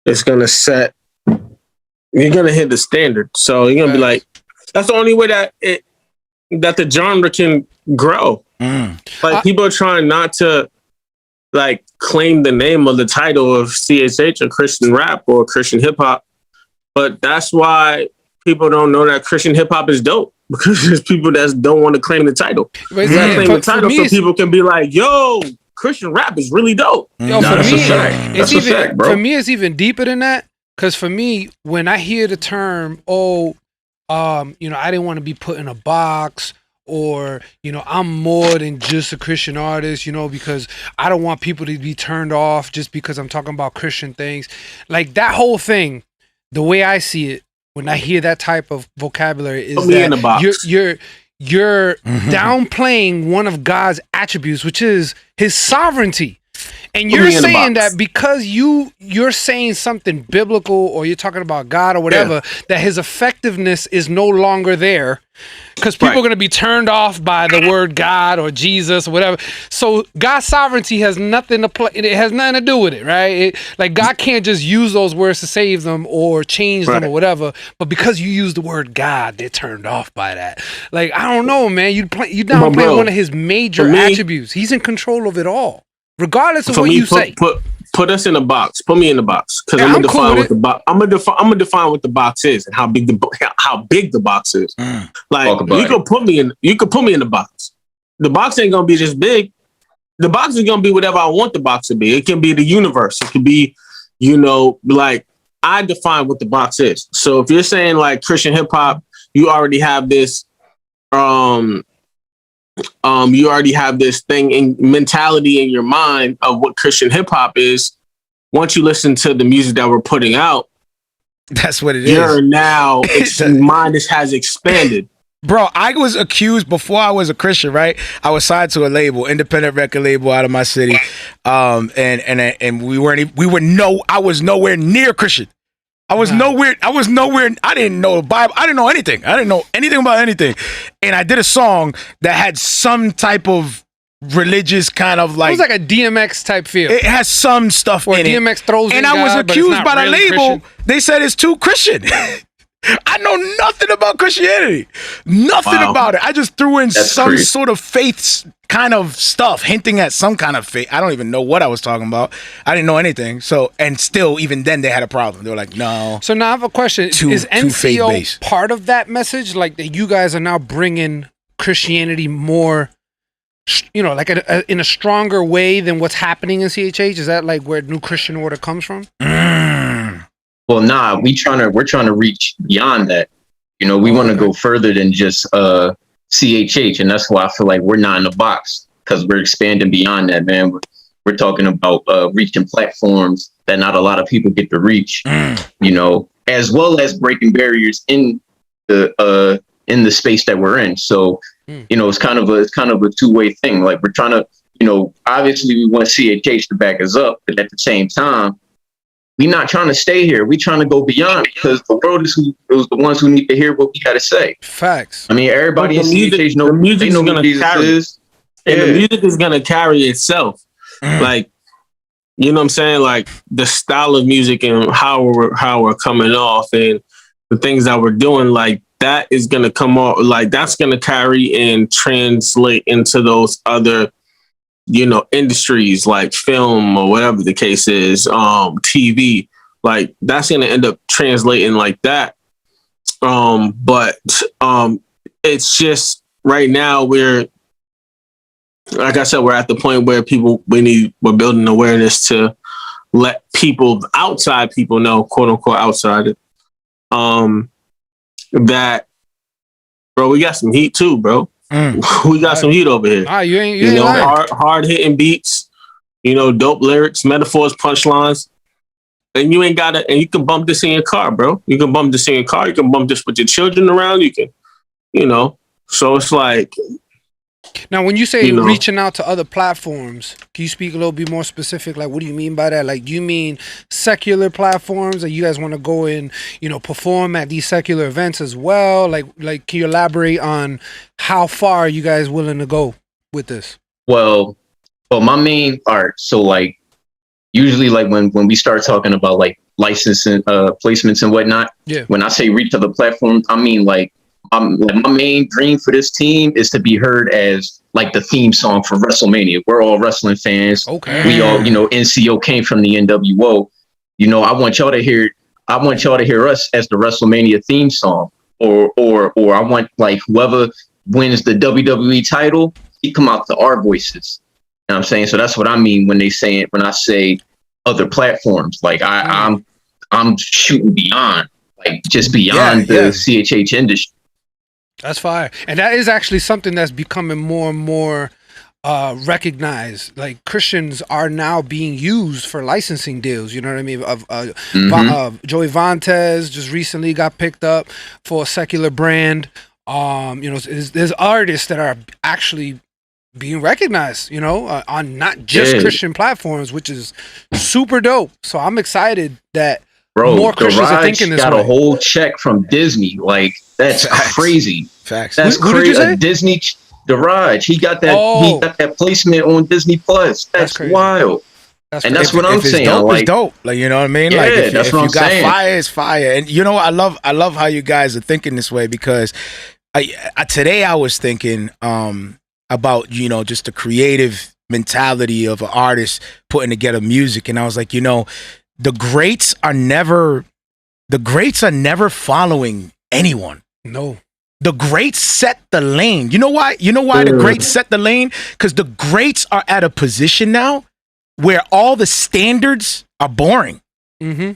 It's gonna set. You're gonna hit the standard. So you're gonna be like, that's the only way that the genre can grow. Like people are trying not to like claim the name of the title of CSH or Christian rap or Christian hip hop, but that's why people don't know that Christian hip hop is dope, because there's people that don't want to claim the title. Claim the title so people can be like, "Yo, Christian rap is really dope." Yo, for me, it's even deeper than that. Because for me, when I hear the term, I didn't want to be put in a box, or, I'm more than just a Christian artist, because I don't want people to be turned off just because I'm talking about Christian things. Like that whole thing, the way I see it, when I hear that type of vocabulary, is Put me in the box. you're downplaying one of God's attributes, which is his sovereignty. And you're saying that because you're saying something biblical, or you're talking about God or whatever, that his effectiveness is no longer there, because people are going to be turned off by the word God or Jesus or whatever. So God's sovereignty has nothing to play. It has nothing to do with it, right? Like God can't just use those words to save them or change them or whatever. But because you use the word God, they're turned off by that. Like, I don't know, man. You downplay one of his major attributes. He's in control of it all. Regardless of what you say, put us in a box. Put me in the box, because I'm gonna define what the box. I'm gonna define what the box is and how big the box is. Like you could put me in the box. The box ain't gonna be just big. The box is gonna be whatever I want the box to be. It can be the universe. It could be, like I define what the box is. So if you're saying like Christian hip hop, you already have this. You already have this thing in mentality in your mind of what Christian hip hop is. Once you listen to the music that we're putting out, that's what it is. Your mind has expanded. Bro, I was accused before I was a Christian, right? I was signed to a label, independent record label out of my city. And I was nowhere near Christian. I was nowhere. I didn't know the Bible. I didn't know anything. I didn't know anything about anything. And I did a song that had some type of religious kind of like. It was like a DMX type feel. It has some stuff in DMX throws it. And I was accused by the label. Christian. They said it's too Christian. I know nothing about Christianity. Nothing about it. I just threw in some sort of faith kind of stuff, hinting at some kind of faith. I don't even know what I was talking about. I didn't know anything. So, and still, even then, they had a problem. They were like, no. So now I have a question. Is NCO part of that message? Like that you guys are now bringing Christianity more, like in a stronger way than what's happening in CHH? Is that like where New Christian Order comes from? Well, nah, we're trying to reach beyond that. We want to go further than just CHH, and that's why I feel like we're not in the box, because we're expanding beyond that, man. We're talking about reaching platforms that not a lot of people get to reach, as well as breaking barriers in the space that we're in. So, it's kind of a two-way thing. Like we're trying to, obviously we want CHH to back us up, but at the same time, we're not trying to stay here. We're trying to go beyond, because the world is the ones who need to hear what we got to say. Facts. I mean, everybody in CHH knows who Jesus is. And the music is going to carry itself. Like, you know what I'm saying? Like the style of music and how we're coming off and the things that we're doing, like that is going to come off. Like that's going to carry and translate into those other industries like film or whatever the case is, TV, like that's going to end up translating like that. But it's just right now we're, like I said, we're at the point where we're building awareness to let outside people know, quote unquote, outside that, bro, we got some heat too, bro. We got some heat over here. You ain't hard hitting beats, dope lyrics, metaphors, punchlines, and you can bump this in your car, bro. You can bump this in your car. You can bump this with your children around. You can, So it's like. Now, when you say reaching out to other platforms, can you speak a little bit more specific? Like, what do you mean by that? Like, do you mean secular platforms that you guys want to go and, perform at these secular events as well? Like, can you elaborate on how far are you guys willing to go with this? Well, my main art. So like, usually like when we start talking about like licensing, placements and whatnot, when I say reach other platforms, I mean like, my main dream for this team is to be heard as like the theme song for WrestleMania. We're all wrestling fans. Okay. We all, NCO came from the NWO. I want y'all to hear us as the WrestleMania theme song, or I want like whoever wins the WWE title, he come out to our voices. You know what I'm saying? So that's what I mean when I say other platforms. Like I'm shooting beyond, like just beyond the CHH industry. That's fire. And that is actually something that's becoming more and more recognize, like Christians are now being used for licensing deals. You know what I mean? Joey Vantes just recently got picked up for a secular brand. There's artists that are actually being recognized, on not just Christian platforms, which is super dope. So I'm excited that more Christians are thinking this way. Got a whole check from Disney. Like, that's crazy. Facts. That's Who did you say? Disney. Daraj, he got that. He got that placement on Disney Plus. That's wild. That's what I'm saying. Dope, it's dope. Like, you know what I mean? Yeah, like, if what you I'm got saying. fire, it's fire. And I love how you guys are thinking this way, because today I was thinking about just the creative mentality of an artist putting together music, and I was like, the greats are never following anyone. No. The greats set the lane. You know why? The greats set the lane? Because the greats are at a position now where all the standards are boring. Mm-hmm.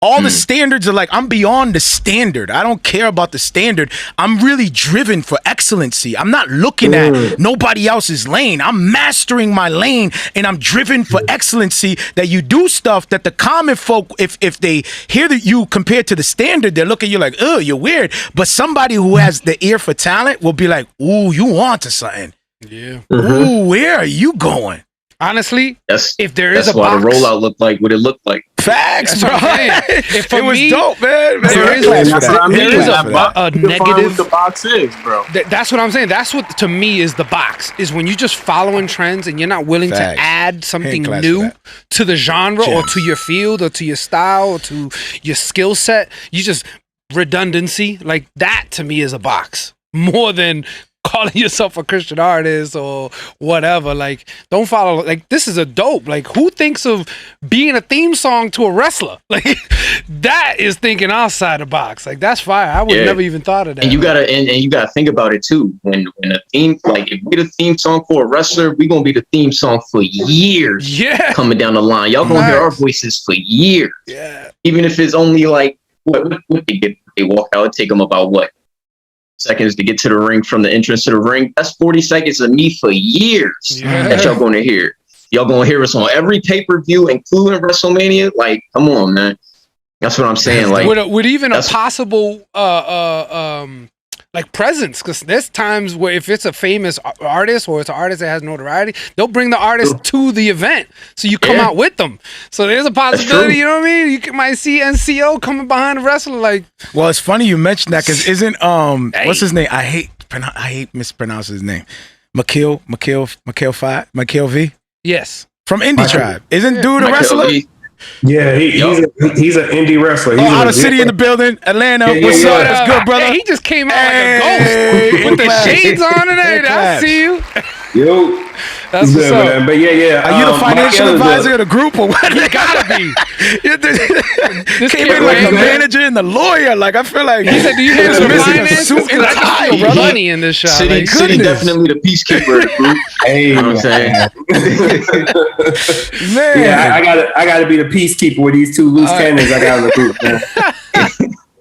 All the standards are like, I'm beyond the standard. I don't care about the standard. I'm really driven for excellency. I'm not looking at nobody else's lane. I'm mastering my lane, and I'm driven for excellency, that you do stuff that the common folk, if they hear that you compared to the standard, they look at you like, oh, you're weird. But somebody who has the ear for talent will be like, ooh, you on to something. Yeah. Ooh, where are you going? Honestly, if there is that's a why box, the rollout looked like what it looked like. Facts, bro. If it was dope, man. There is a negative. The box is, bro. That's what I'm saying. That's what to me is the box. Is when you're just following trends and you're not willing to add something new to the genre or to your field or to your style or to your skill set. You just redundancy. Like that to me is a box more than calling yourself a Christian artist or whatever. Like, don't follow. Like, this is a dope. Like, who thinks of being a theme song to a wrestler? Like, that is thinking outside the box. Like, that's fire. I would never even thought of that. And you gotta think about it too. When a theme, like, if we the theme song for a wrestler, we gonna be the theme song for years. Yeah, coming down the line, y'all gonna hear our voices for years. Yeah, even if it's only like what they walk out, it take them about what seconds to get to the ring from the entrance to the ring. That's 40 seconds of me for years that y'all gonna hear. Y'all gonna hear us on every pay-per-view, including WrestleMania. Like, come on, man. That's what I'm saying. Like, with even a possible like presence, because there's times where if it's a famous artist or it's an artist that has notoriety, they'll bring the artist to the event, so you come out with them. So there's a possibility, you know what I mean? You might see NCO coming behind the wrestler. Like, well, it's funny you mentioned that, because isn't what's his name? I hate mispronouncing his name. Mikhail V. Yes, from Indie Tribe. Isn't dude a wrestler? Yeah, he's an indie wrestler. He's out of city in the building, Atlanta. What's up? What's good, brother? Hey, he just came out like a ghost with the shades on today. I see you. Yo, that's what's up. Man. But yeah. Are you the financial advisor of the group or what? You gotta be. This came in like the manager and the lawyer. Like, I feel like he said, "Do you hear the finance? Suit and tie, brother. Money in this shop. City definitely the peacekeeper of the group. Hey, you know what I'm saying? Man, yeah, I gotta be the peacekeeper with these two loose cannons I got in the group, man.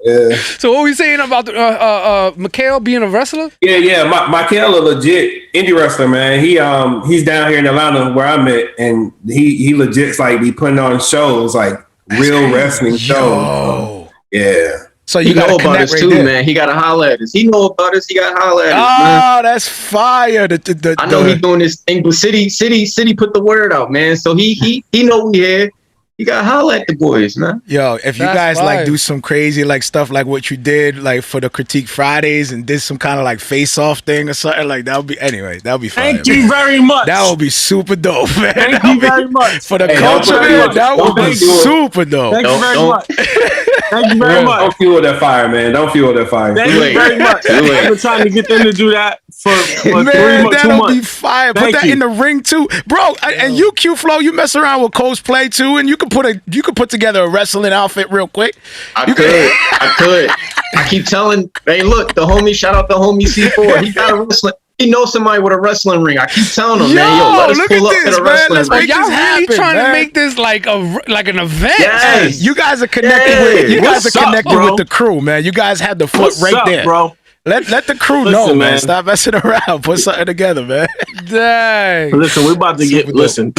Yeah. So what were we saying about Mikhail being a wrestler? Yeah. Mikhail a legit indie wrestler, man. He's down here in Atlanta where I'm at, and he legit's like be putting on shows, like real wrestling shows. Yeah. So you know about us too, man. He got to holler at us. He know about us. He got to holler at us, man. That's fire. I know he's doing this thing, but City put the word out, man. So he know we here. You gotta holler at the boys, man. Yo, if you guys like do some crazy like stuff like what you did like for the Critique Fridays and did some kind of like face-off thing or something, like that would be fun. Thank you very much. That would be super dope, man. Thank you very much. For the culture, man, that would be super dope. Thank you very much. Thank you very much. Don't fuel that fire, man. Don't fuel that fire. Thank you very much. I've been trying to get them to do that for 3 months. That'll be fire. Put that in the ring too, bro. And you, Q-Flow, you mess around with cosplay too, and you could put together a wrestling outfit real quick. I could. I keep telling, hey, look, the homie, shout out the homie C4. He got a wrestling. He knows somebody with a wrestling ring. I keep telling him, man, yo, let us pull up to the wrestling ring. Y'all really trying to make this like an event? Yes. Hey, you guys are connected with. You guys are connected with the crew, man. You guys had the foot right there, bro. Let the crew know, man. Stop messing around. Put something together, man. Dang. Listen, we about to get. Listen.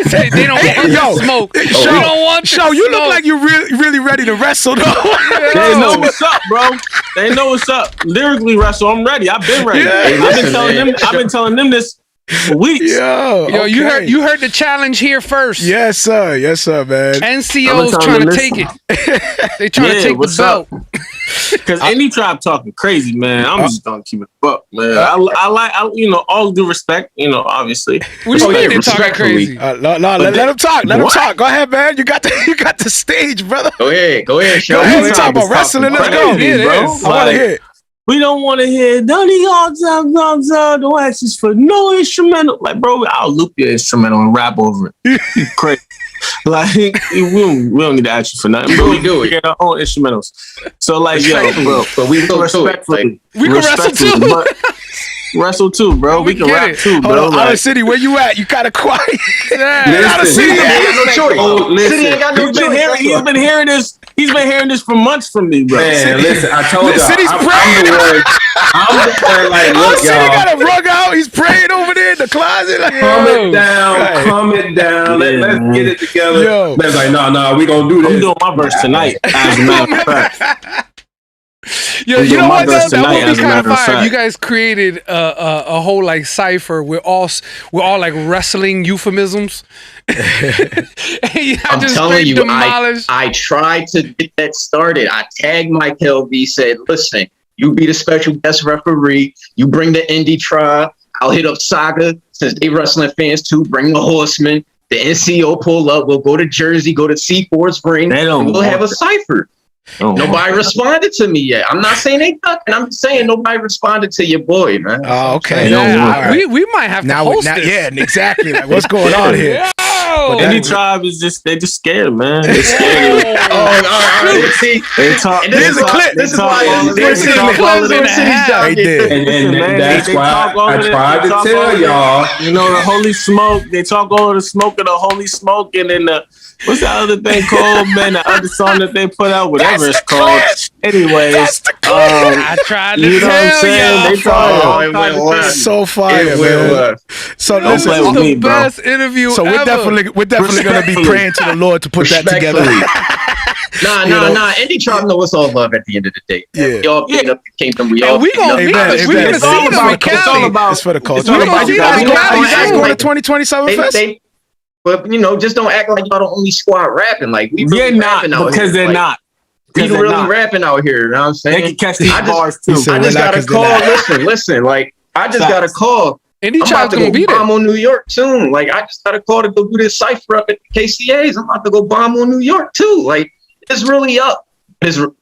They don't want smoke. Show, don't want show. You look like you're really ready to wrestle, though. They know what's up, bro. They know what's up. Lyrically wrestle, I'm ready. I've been ready. Yeah. I've been telling them this for weeks. Yo, okay. you heard the challenge here first. Yes, sir, man. NCO's trying to take it. They trying to take the belt. Because any tribe talking crazy, man. I'm just gonna keep it up, man. I like, all due respect, obviously. What do you mean they're talking crazy? No, let him talk. Let him talk. Go ahead, man. You got the stage, brother. Go ahead, show. Go ahead. We talk about wrestling. Let's go, bro. I want to hear it. We don't want to hear no access for no instrumental. Like, bro, I'll loop your instrumental and rap over it. Crazy. Like, we don't need to ask you for nothing. Bro, we do it. Get our own instrumentals. So, like, yo, bro, but we will respectfully. We can wrestle too. Wrestle too, bro. We can rap too, bro. Hold on, Outer City, where you at? You kind of quiet. Outer City ain't got no choice. City ain't got no choice. He's been hearing this. He's been hearing this for months from me, bro. Man, listen, I told you. City's praying. I'm the one, like, look, City got a rug out. He's praying over there in the closet. Like, calm it down. Let's get it together. Yo. Let's like, no, we gonna do this. I'm doing my verse tonight, as a matter of fact. Yo, you know what? That would be kind of fire. You guys created a whole like cipher. We're all like wrestling euphemisms. I'm telling you, I tried to get that started. I tagged Mike LV, said, "Listen, you be the special guest referee. You bring the indie tribe. I'll hit up Saga since they wrestling fans too. Bring the Horsemen. The NCO pull up. We'll go to Jersey. Go to C4's ring. We'll have a cipher." Nobody responded to me yet. I'm not saying they ducking. I'm just saying nobody responded to your boy, man. Oh, okay. Right. We might have to host this. Yeah, exactly. Like, what's going on here? But any tribe is they just scared, man. They're scared. All right. See, they talk. There's a clip. This is why they're seeing the clips in the half. And that's why I tried to tell y'all. The holy smoke. They talk over the smoke of the holy smoke, and then what's that other thing called, man? The other song that they put out, whatever it's called. Anyways, I tried to tell y'all. They talk so fire, man. So listen, this is the best interview so we're definitely gonna be praying to the Lord to put that together. Nah. Indie tribe know it's all love at the end of the day. Yeah. We all beat up the kingdom. We all. We gonna see them in Cali. It's for the culture. You guys going to 2027 Fest? But just don't act like y'all the only squad rapping. Like we really rapping out because here. They're not. We really rapping out here. You know what I'm saying? They can catch these bars too. I just got a call. Listen. Like I just got a call. Indie I'm about to go bomb on New York soon. Like I just got a call to go do this cipher up at the KCA's. I'm about to go bomb on New York too. Like it's really up. It's for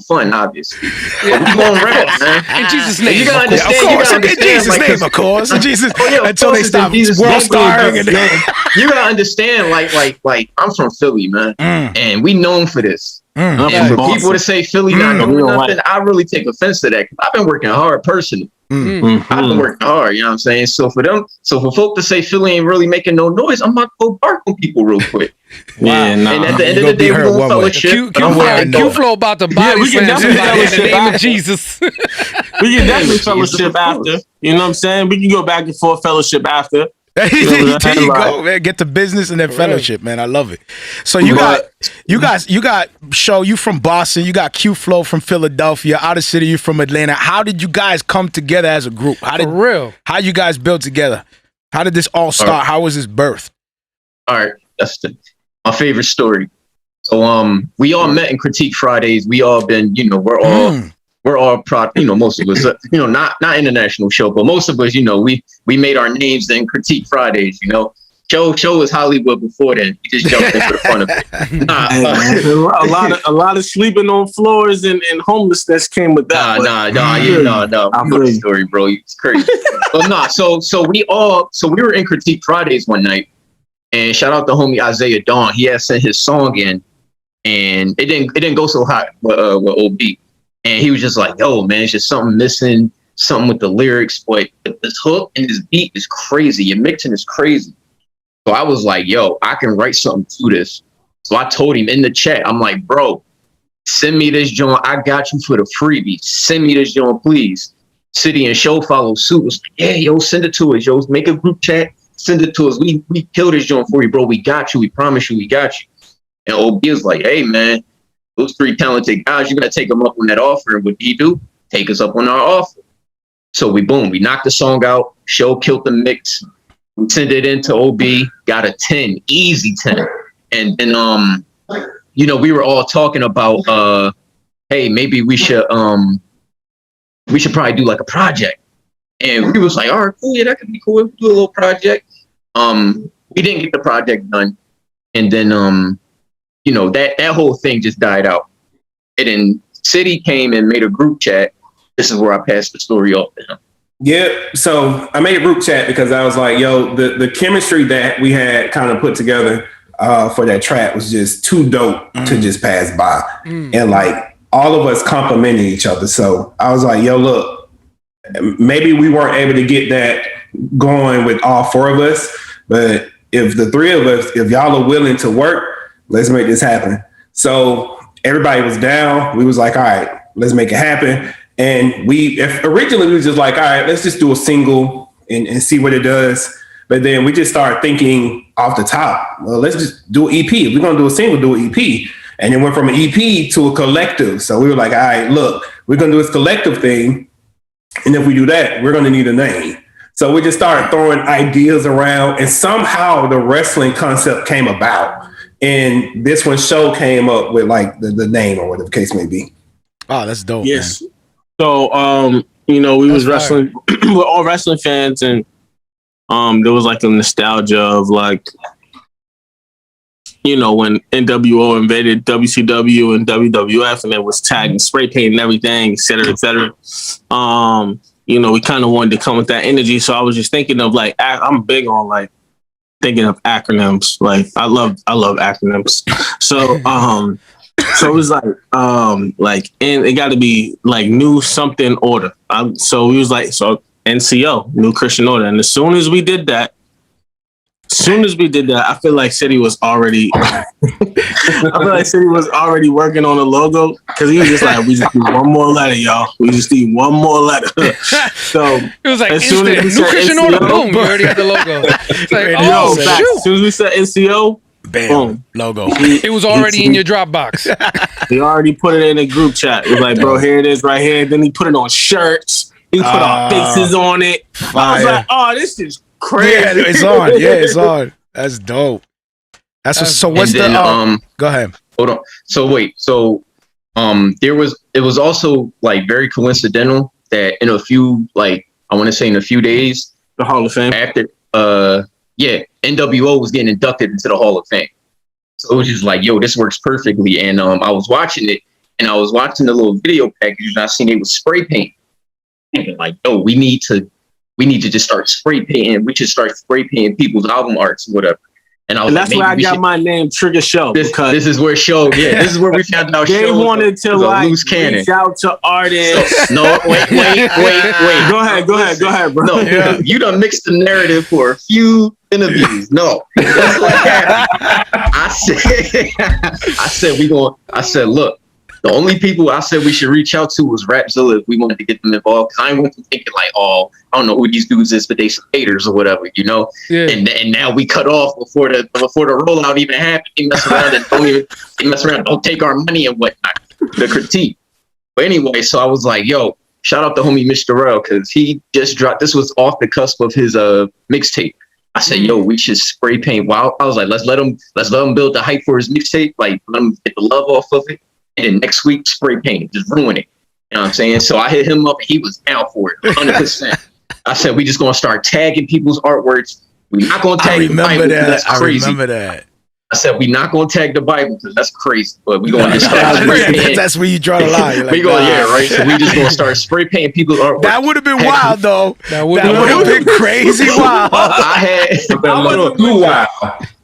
fun, obviously. Yeah. We gonna rap, man. In Jesus' name, you gotta understand. In Jesus' name, of course. Jesus, until they stop Jesus world starring. You gotta understand, like I'm from Philly, man, and we known for this. And for people to say Philly not doing nothing, I really take offense to that. I've been working hard personally. I've been working hard, you know what I'm saying? So for folk to say Philly ain't really making no noise, I'm about to go bark on people real quick. Yeah, nah. And at the end of the day, we're gonna fellowship. Q-Flo about to body slam somebody in the name of Jesus. We can definitely fellowship after. You know what I'm saying? We can go back and forth fellowship after. There you go, man. Get to business and then fellowship, man. I love it. So you got Show, you from Boston, you got Q-Flo from Philadelphia, Outer City, you from Atlanta. How did you guys come together as a group? How you guys built together? How did this all start? How was this birth? All right, that's my favorite story. So we all met in Critique Fridays. We all been, we're all most of us, not international show, but most of us, we made our names in Critique Fridays, Show was Hollywood before then. We just jumped in for the fun of it. A lot of sleeping on floors and homelessness came with that. No. You know the story, bro. It's crazy. But so we were in Critique Fridays one night, and shout out to homie Isaiah Dawn. He had sent his song in, and it didn't go so hot with OB. And he was just like, yo, man, it's just something missing, something with the lyrics, but this hook and this beat is crazy. Your mixing is crazy. So I was like, yo, I can write something to this. So I told him in the chat, I'm like, bro, Send me this joint. I got you for the freebie. Send me this joint, please. City and Show follow suit. Was like, yeah, yo, send it to us, yo. Make a group chat. Send it to us. We kill this joint for you, bro. We got you. We promise you we got you. And OB is like, hey, man, those 3 talented guys, you got to take them up on that offer. And what did he do? Take us up on our offer. So we knocked the song out. Show killed the mix. We sent it into OB, got a 10, easy 10. And then, we were all talking about, hey, maybe we should probably do like a project. And we was like, all right, cool, yeah, that could be cool. We'll do a little project. We didn't get the project done. And then, that whole thing just died out. And then City came and made a group chat. This is where I passed the story off to him. Yeah, so I made a group chat because I was like, yo, the chemistry that we had kind of put together for that track was just too dope to just pass by. And like all of us complimented each other. So I was like, yo, look, maybe we weren't able to get that going with all 4 of us, but if the 3 of us, if y'all are willing to work, let's make this happen. So everybody was down. We was like, all right, let's make it happen. And originally we was just like, all right, let's just do a single and see what it does. But then we just started thinking off the top, well, let's just do an EP. If we're going to do a single, do an EP. And it went from an EP to a collective. So we were like, all right, look, we're going to do this collective thing. And if we do that, we're going to need a name. So we just started throwing ideas around, and somehow the wrestling concept came about. And this one Show came up with like the name or whatever the case may be. Oh, that's dope. Yes. Man. So, we was wrestling, we're all wrestling fans, and there was like a nostalgia of like, when NWO invaded WCW and WWF, and it was tagging, spray painting everything, et cetera, et cetera. We kind of wanted to come with that energy. So I was just thinking of like, I'm big on like thinking of acronyms. Like I love acronyms. So, so it was like, and it got to be like new something order. So we was like, so NCO, New Christian Order. And as soon as we did that, I feel like City was already, working on a logo, because he was just like, we just need one more letter, y'all. We just need one more letter. So it was like as soon as New Christian Order, boom, you already had the logo. It's like, as soon as we said NCO, bam, boom, logo. It was already in your Dropbox. He already put it in a group chat. It was like, bro, here it is right here. Then he put it on shirts. He put our faces on it. Fire. I was like, oh, this is crazy. Yeah, it's on. Yeah, it's on. That's dope. So what's the go ahead. Hold on. So wait. So it was also like very coincidental that in a few, like I want to say in a few days, the Hall of Fame after NWO was getting inducted into the Hall of Fame. So it was just like, yo, this works perfectly. And I was watching it, and I was watching the little video package, and I seen it was spray paint. And like, yo, we need to just start spray painting. We should start spray painting people's album arts, whatever. And I was that's where I got my name, Trigger Show. Because this is where Show. Yeah, this is where we found out. They wanted to like reach out to artists. So, no, wait. Go ahead, bro. No, you done mixed the narrative for a few interviews. No, that's what happened. I said, look. The only people I said we should reach out to was Rapzilla if we wanted to get them involved. Because I went to thinking like, oh, I don't know who these dudes is, but they some haters or whatever, Yeah. And now we cut off before the rollout even happened. They mess around, don't take our money and whatnot. The critique. But anyway, so I was like, yo, shout out to homie Mr. Rell, because he just dropped. This was off the cusp of his mixtape. I said, yo, we should spray paint. Wow, I was like, let's let him build the hype for his mixtape. Like, let him get the love off of it. And then next week, spray paint, just ruin it. You know what I'm saying? So I hit him up, and he was down for it, 100%. I said, we just going to start tagging people's artworks. We're not going to tag the Bible, because that's crazy. I remember that. I said, we're not going to tag the Bible, because that's crazy. But we're going to just start spray painting. That's where you draw the line. Like, right? So we just going to start spray painting people's artwork. That would have been wild, though. That would have been crazy wild. Too wild.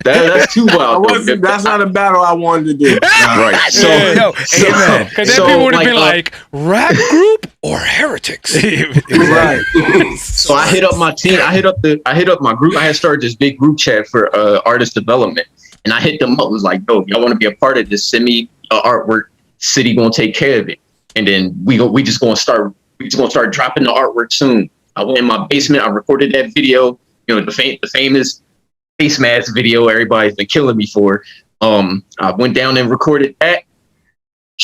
That's too wild. That's not a battle I wanted to do. Right. So, amen. Because then people would have been like, rap group or heretics. Right. So I hit up my team. I hit up my group. I had started this big group chat for artist development. And I hit them up. Was like, yo, if y'all want to be a part of this, send me artwork City gonna take care of it, and then we just gonna start dropping the artwork soon. I went in my basement, I recorded that video, you know, the famous face mask video everybody's been killing me for. I went down and recorded that,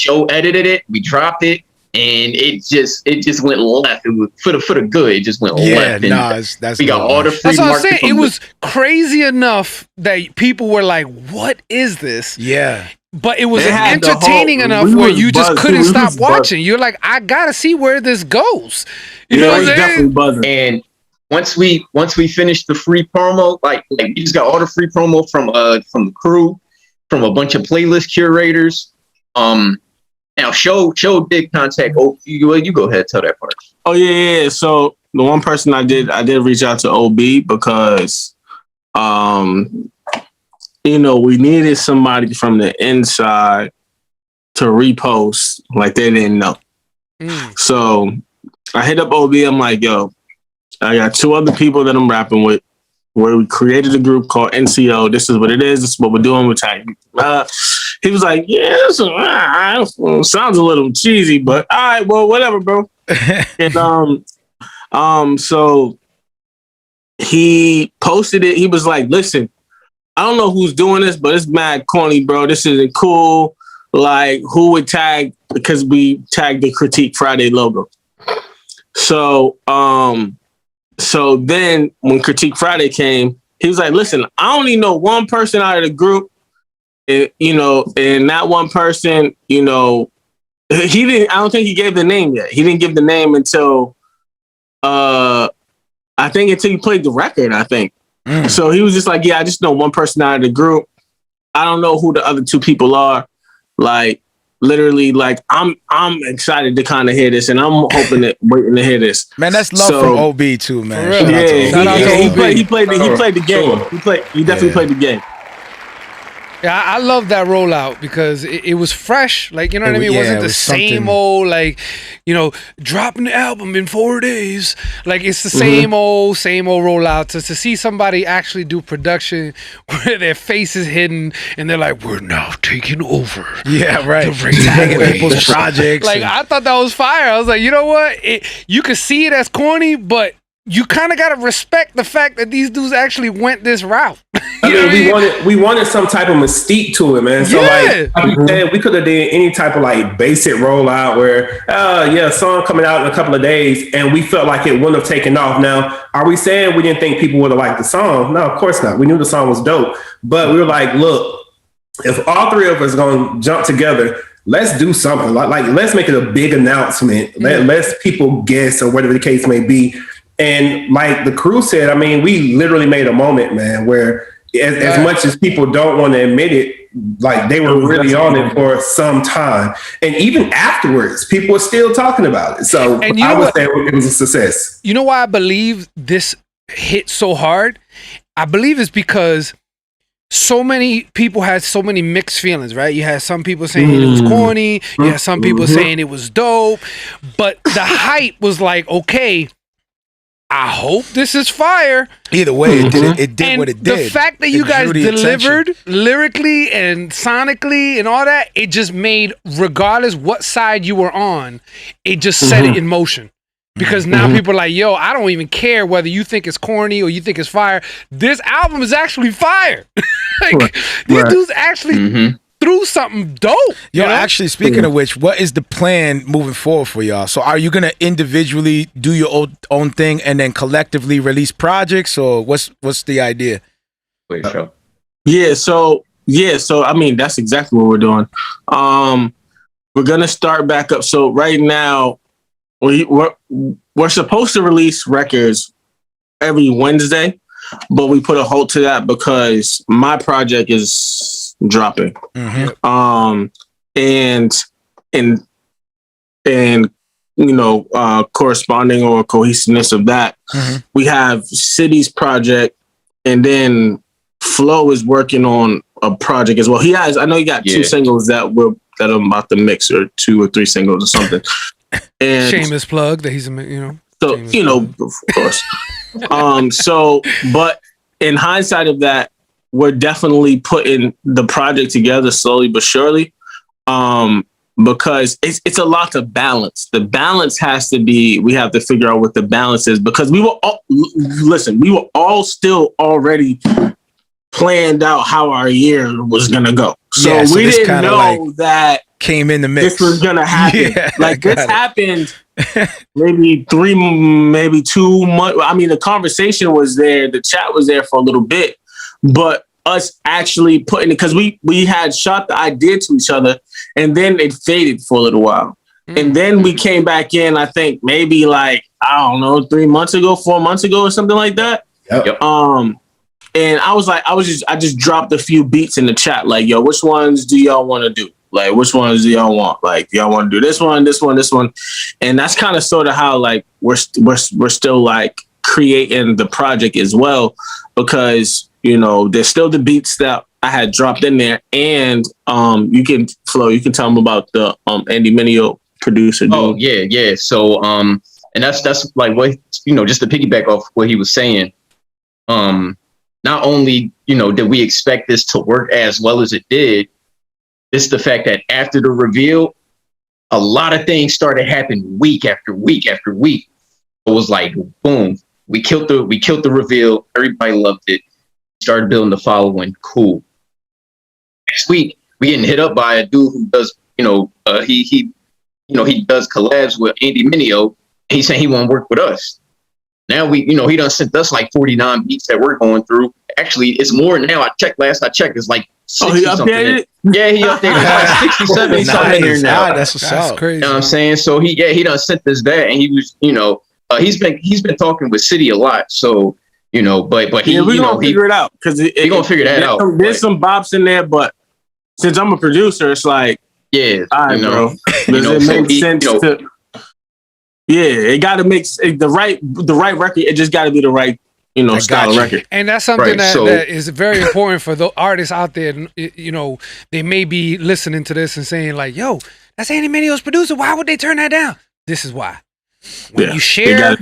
edited it, we dropped it, and it just went left. It was for the good. It just went left. And we got all the free. That's what I'm saying. It was crazy enough that people were like, "What is this?" Yeah. But it was entertaining enough where you just couldn't stop watching. You're like, I gotta see where this goes. You know what I'm saying? Definitely buzzing. And once we finished the free promo, like we just got all the free promo from the crew, from a bunch of playlist curators. Now show did contact. Oh, you go ahead, tell that part. Oh yeah. So the one person I did reach out to OB because, you know, we needed somebody from the inside to repost like they didn't know. So I hit up OB. I'm like, yo, I got 2 other people that I'm rapping with, where we created a group called NCO. This is what it is. This is what we're doing. We're tagging. He was like, yeah, sounds a little cheesy, but all right, well, whatever, bro. And so he posted it. He was like, listen, I don't know who's doing this, but it's mad corny, bro. This isn't cool. Like, who would tag? Because we tagged the Critique Friday logo. So, so then when Critique Friday came, he was like, listen, I only know one person out of the group, you know, and that one person, you know, I don't think he gave the name yet. He didn't give the name until he played the record, I think. So he was just like, yeah, I just know one person out of the group. I don't know who the other 2 people are. Like, literally, like, I'm excited to kind of hear this, and I'm waiting to hear this. Man, that's love from OB too, man. He played the game. He definitely played the game. Yeah, I love that rollout because it was fresh. Like, you know what I mean? It wasn't the same old, like, you know, dropping the album in 4 days. Like, it's the same old rollout. To see somebody actually do production where their face is hidden and they're like, we're now taking over. Yeah, right. Tagging people's projects. Like, I thought that was fire. I was like, you know what? You could see it as corny, but you kind of got to respect the fact that these dudes actually went this route. We wanted some type of mystique to it, man. So like you said, we could have did any type of like basic rollout where, song coming out in a couple of days, and we felt like it wouldn't have taken off. Now, are we saying we didn't think people would have liked the song? No, of course not. We knew the song was dope, but we were like, look, if all 3 of us going to jump together, let's do something. Like let's make it a big announcement. Let's people guess or whatever the case may be. And like the crew said, I mean, we literally made a moment, man, where as much as people don't want to admit it, like they were really on it for some time. And even afterwards, people were still talking about it. So I would say it was a success. You know why I believe this hit so hard? I believe it's because so many people had so many mixed feelings, right? You had some people saying it was corny. You had some people saying it was dope. But the hype was like, okay, I hope this is fire. Either way, it did what it did. The fact that you guys delivered lyrically and sonically and all that, it just made, regardless what side you were on, it just set it in motion. Because now people are like, yo, I don't even care whether you think it's corny or you think it's fire. This album is actually fire. These dudes actually through something dope. Yo, actually, speaking of which, what is the plan moving forward for y'all? So are you going to individually do your own thing and then collectively release projects, or what's the idea? Wait, sure. So I mean, that's exactly what we're doing. We're going to start back up. So right now, we're supposed to release records every Wednesday, but we put a halt to that because my project is dropping. And you know, corresponding or cohesiveness of that, we have City's project, and then Flo is working on a project as well. I know he got 2 singles that I'm about to mix, or 2 or 3 singles or something. And shameless plug that he's, you know. So, you know, of course. But in hindsight of that, we're definitely putting the project together slowly but surely. because it's a lot to balance. The balance has to be, we have to figure out what the balance is, because we were all still already planned out how our year was going to go. So we didn't know that came in the mix. This was going to happen. This happened maybe 2 months. I mean, the conversation was there. The chat was there for a little bit, but us actually putting it, because we had shot the idea to each other, and then it faded for a little while. And then we came back in, I think maybe 4 months ago or something like that. Yep. And I just dropped a few beats in the chat, like, yo, which ones do y'all want to do? Like, which ones do y'all want? Like, y'all want to do this one? And that's kind of sort of how, like, we're still like creating the project as well, because, you know, there's still the beats that I had dropped in there, and you can tell them about the Andy Mineo producer. Dude. Oh yeah. So and that's like what, you know, just to piggyback off what he was saying. Not only, you know, did we expect this to work as well as it did, it's the fact that after the reveal, a lot of things started happening week after week after week. It was like, boom, we killed the reveal. Everybody loved it. Started building the following. Cool. Next week, we getting hit up by a dude who does, he does collabs with Andy Mineo. He said he want to work with us. Now he done sent us like 49 beats that we're going through. Actually, it's more now. Last I checked, it's like 60 he updated it? Yeah, he updated it. It's like 60, 70 something in there now. That's crazy. You know what I'm saying? So he done sent us that, and he was, he's been talking with City a lot. So, but we're gonna figure it out, because we're gonna figure that out. There's some bops in there, but since I'm a producer, it's like, all right, bro. Does it make sense to? Yeah, it got to make the right record. It just got to be the right, style of record. And that's something that is very important for the artists out there. They may be listening to this and saying like, "Yo, that's Andy Mineo's producer. Why would they turn that down?" This is why. When you share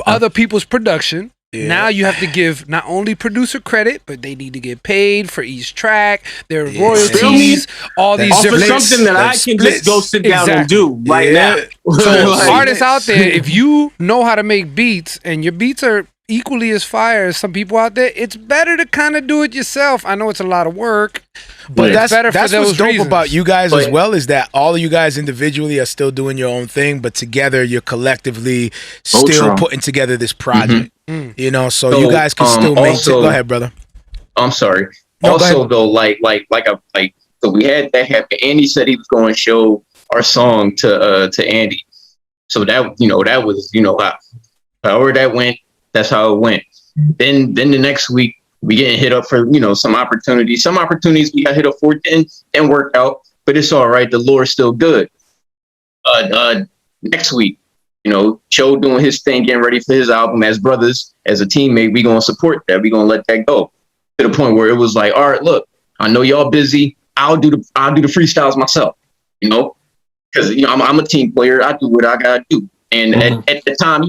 other people's production, now you have to give not only producer credit, but they need to get paid for each track, their royalties, all these different something that I can just go sit down and do right now. So artists out there, if you know how to make beats and your beats are equally as fire as some people out there, it's better to kind of do it yourself. I know it's a lot of work, but it's better for those what's dope reasons. about you guys as well, is that all of you guys individually are still doing your own thing, but together you're collectively still putting together this project. So you guys can still maintain. Go ahead, brother. I'm sorry. No, also though, so we had that happen. Andy said he was going to show our song to Andy. So that that was however that went. That's how it went. Then the next week we getting hit up for some opportunities. Some opportunities we got hit up for and worked out, but it's all right. The Lord's still good. Next week, Cho doing his thing, getting ready for his album. As brothers, as a teammate, we gonna support that. We gonna let that go to the point where it was like, all right, look, I know y'all busy. I'll do the freestyles myself. Because I'm a team player. I do what I gotta do. And at the time,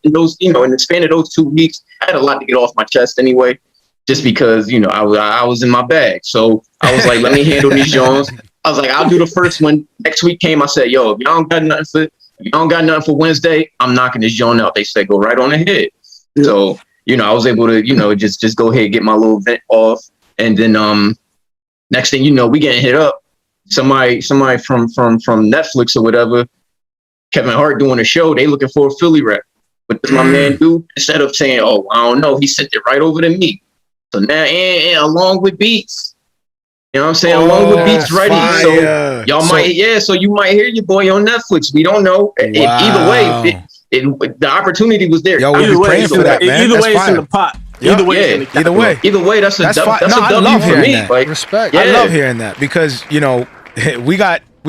in those, in the span of those 2 weeks, I had a lot to get off my chest anyway, just because, I was in my bag. So I was like, let me handle these Jones. I was like, I'll do the first one. Next week came, I said, yo, if y'all don't got nothing for Wednesday, I'm knocking this joint out. They said, go right on ahead. Yeah. So, I was able to, just go ahead and get my little vent off. And then next thing you know, we getting hit up. Somebody from Netflix or whatever, Kevin Hart doing a show, they looking for a Philly rap. What does my man do? Instead of saying, oh, I don't know, he sent it right over to me. So now, and along with beats. You know what I'm saying? Along with beats ready. So y'all so you might hear your boy on Netflix. We don't know. Wow. Either way, the opportunity was there. Yo, we're praying for that, man. Either way, it's in the pot. Either way, that's a W for me. Like, respect. I love hearing that, because we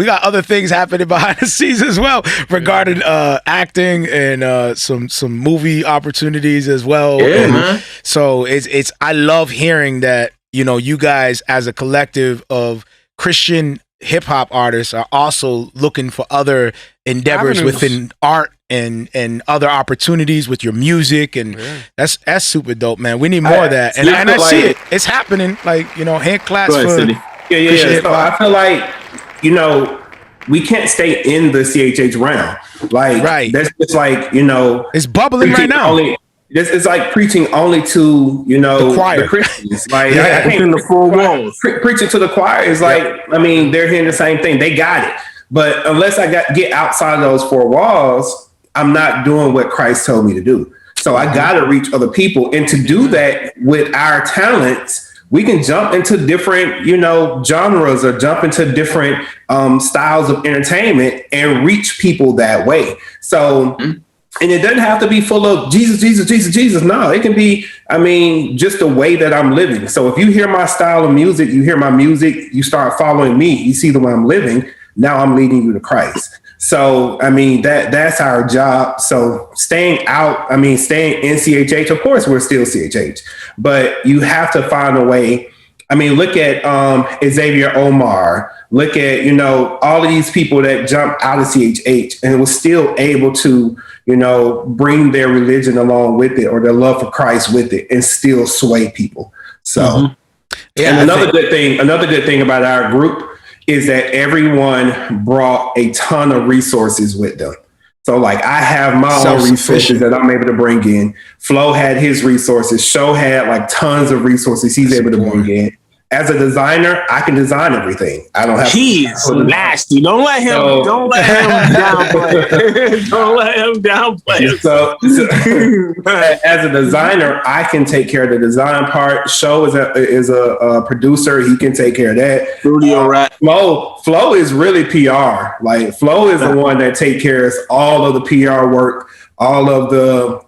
got other things happening behind the scenes as well regarding acting and some movie opportunities as well. Yeah, man. So it's I love hearing that you guys as a collective of Christian hip hop artists are also looking for other endeavors within art and other opportunities with your music, and that's super dope, man. We need more of that, and I see it. It's happening. Like hand claps for Christian hip hop. I feel like we can't stay in the CHH realm. Like that's just like, you know, it's bubbling right now. It's like preaching only to, you know, the Christians. Like I can't in the four walls. Preaching to the choir is like, I mean, they're hearing the same thing. They got it. But unless I get outside of those four walls, I'm not doing what Christ told me to do. So I got to reach other people. And to do that with our talents, we can jump into different, you know, genres or jump into different styles of entertainment and reach people that way. So, and it doesn't have to be full of Jesus, Jesus, Jesus, Jesus. No, it can be, I mean, just the way that I'm living. So if you hear my style of music, you hear my music, you start following me, you see the way I'm living. Now I'm leading you to Christ. So, I mean, that's our job. So staying in CHH, of course, we're still CHH, but you have to find a way. I mean, look at Xavier Omar, look at, you know, all of these people that jumped out of CHH and was still able to, you know, bring their religion along with it or their love for Christ with it and still sway people. So, and another good thing about our group is that everyone brought a ton of resources with them. So like I have my own resources that I'm able to bring in. Flo had his resources. Show had like tons of resources he's able to bring in. As a designer, I can design everything. I don't have He's nasty. Don't let him downplay. Don't let him downplay. So as a designer, I can take care of the design part. Show is a producer. He can take care of that. Flo is really PR. Like Flo is the one that take care of all of the PR work, all of the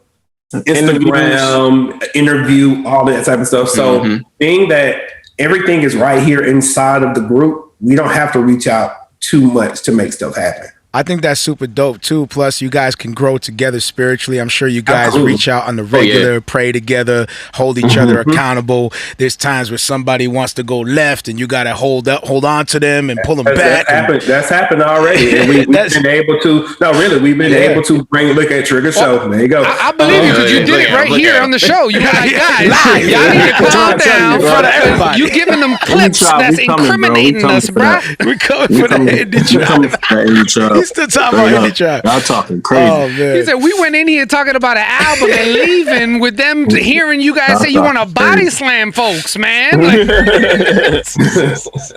Instagram interview, all that type of stuff. So being that everything is right here inside of the group, we don't have to reach out too much to make stuff happen. I think that's super dope too. Plus, you guys can grow together spiritually. I'm sure you guys reach out on the regular, pray together, hold each other accountable. There's times where somebody wants to go left, and you got to hold on to them and pull them back. That's happened already. And we've been able to. No, really, we've been able to look at Trigger Show. There you go. I believe you because you did it right here on the show. You guys, y'all need to calm down in front of everybody. You giving them clips that's incriminating us, bro. We're coming for the indie trial. He's still talking about indie trap. Y'all talking crazy. Oh, man. He said we went in here talking about an album and leaving with them hearing you guys say you want to body slam folks, man. Like,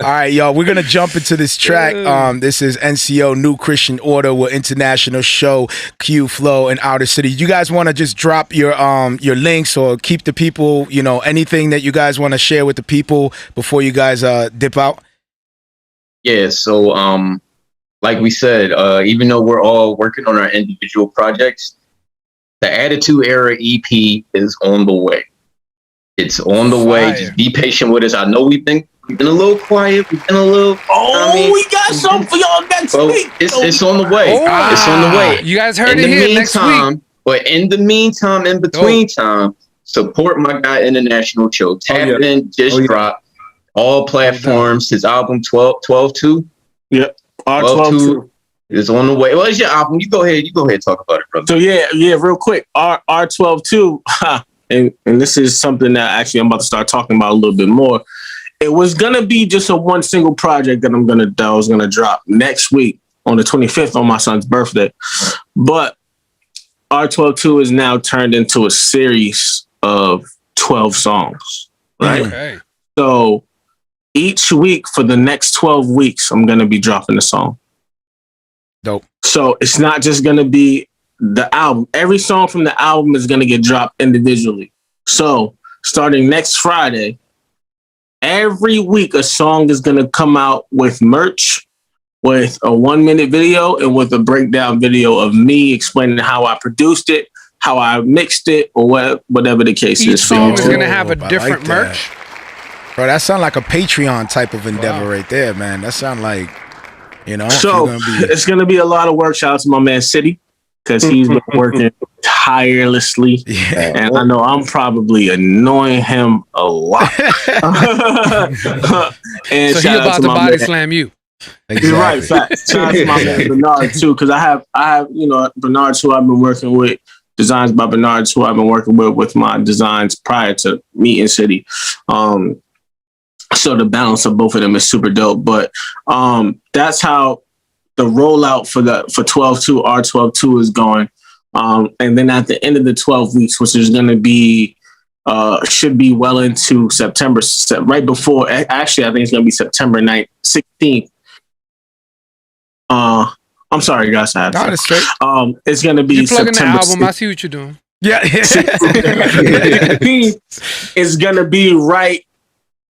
all right, y'all. We're gonna jump into this track. This is NCO New Christian Order with international show Q-Flo and Outer City. You guys want to just drop your links or keep the people, you know, anything that you guys want to share with the people before you guys dip out? Yeah. So like we said, even though we're all working on our individual projects, the Attitude Era EP is on the way. It's on the way. Just be patient with us. I know we've been a little quiet. We've been a little. We got something for y'all next week. It's on the way. It's on the way. You guys heard it here next week. But in the meantime, in between time, support my guy International Chill. Tap in, just dropped all platforms. His album 12-2. Yep. R12 is on the way. Well, it's your album. You go ahead and talk about it, brother. So yeah, real quick. R12 and this is something that actually I'm about to start talking about a little bit more. It was gonna be just a one single project that I was gonna drop next week on the 25th on my son's birthday. But R12 is now turned into a series of 12 songs. Right? Okay. So each week for the next 12 weeks, I'm going to be dropping a song. Dope. So it's not just going to be the album. Every song from the album is going to get dropped individually. So starting next Friday, every week a song is going to come out with merch, with a 1-minute video, and with a breakdown video of me explaining how I produced it, how I mixed it, or whatever the case is. Each song is going to have a different merch. Bro, that sounds like a Patreon type of endeavor right there, man. That sounds like, you know. So it's going to be a lot of work. Shout out to my man City, because he's been working tirelessly. Yeah. And I know I'm probably annoying him a lot. And so he's about to body slam you. Exactly. You're right, fact. Shout out to my man Bernard too, because I have, you know, Bernard who I've been working with. Designs by Bernard who I've been working with my designs prior to meeting City. So the balance of both of them is super dope. But that's how the rollout for 12-2 R12-2 is going. And then at the end of the 12 weeks, which is going to be, should be well into September, right before, actually, I think it's going to be September 16th. I'm sorry, guys. I have straight. It's going to be You're plugging September the album. 16th. I see what you're doing. Yeah. It's going to be right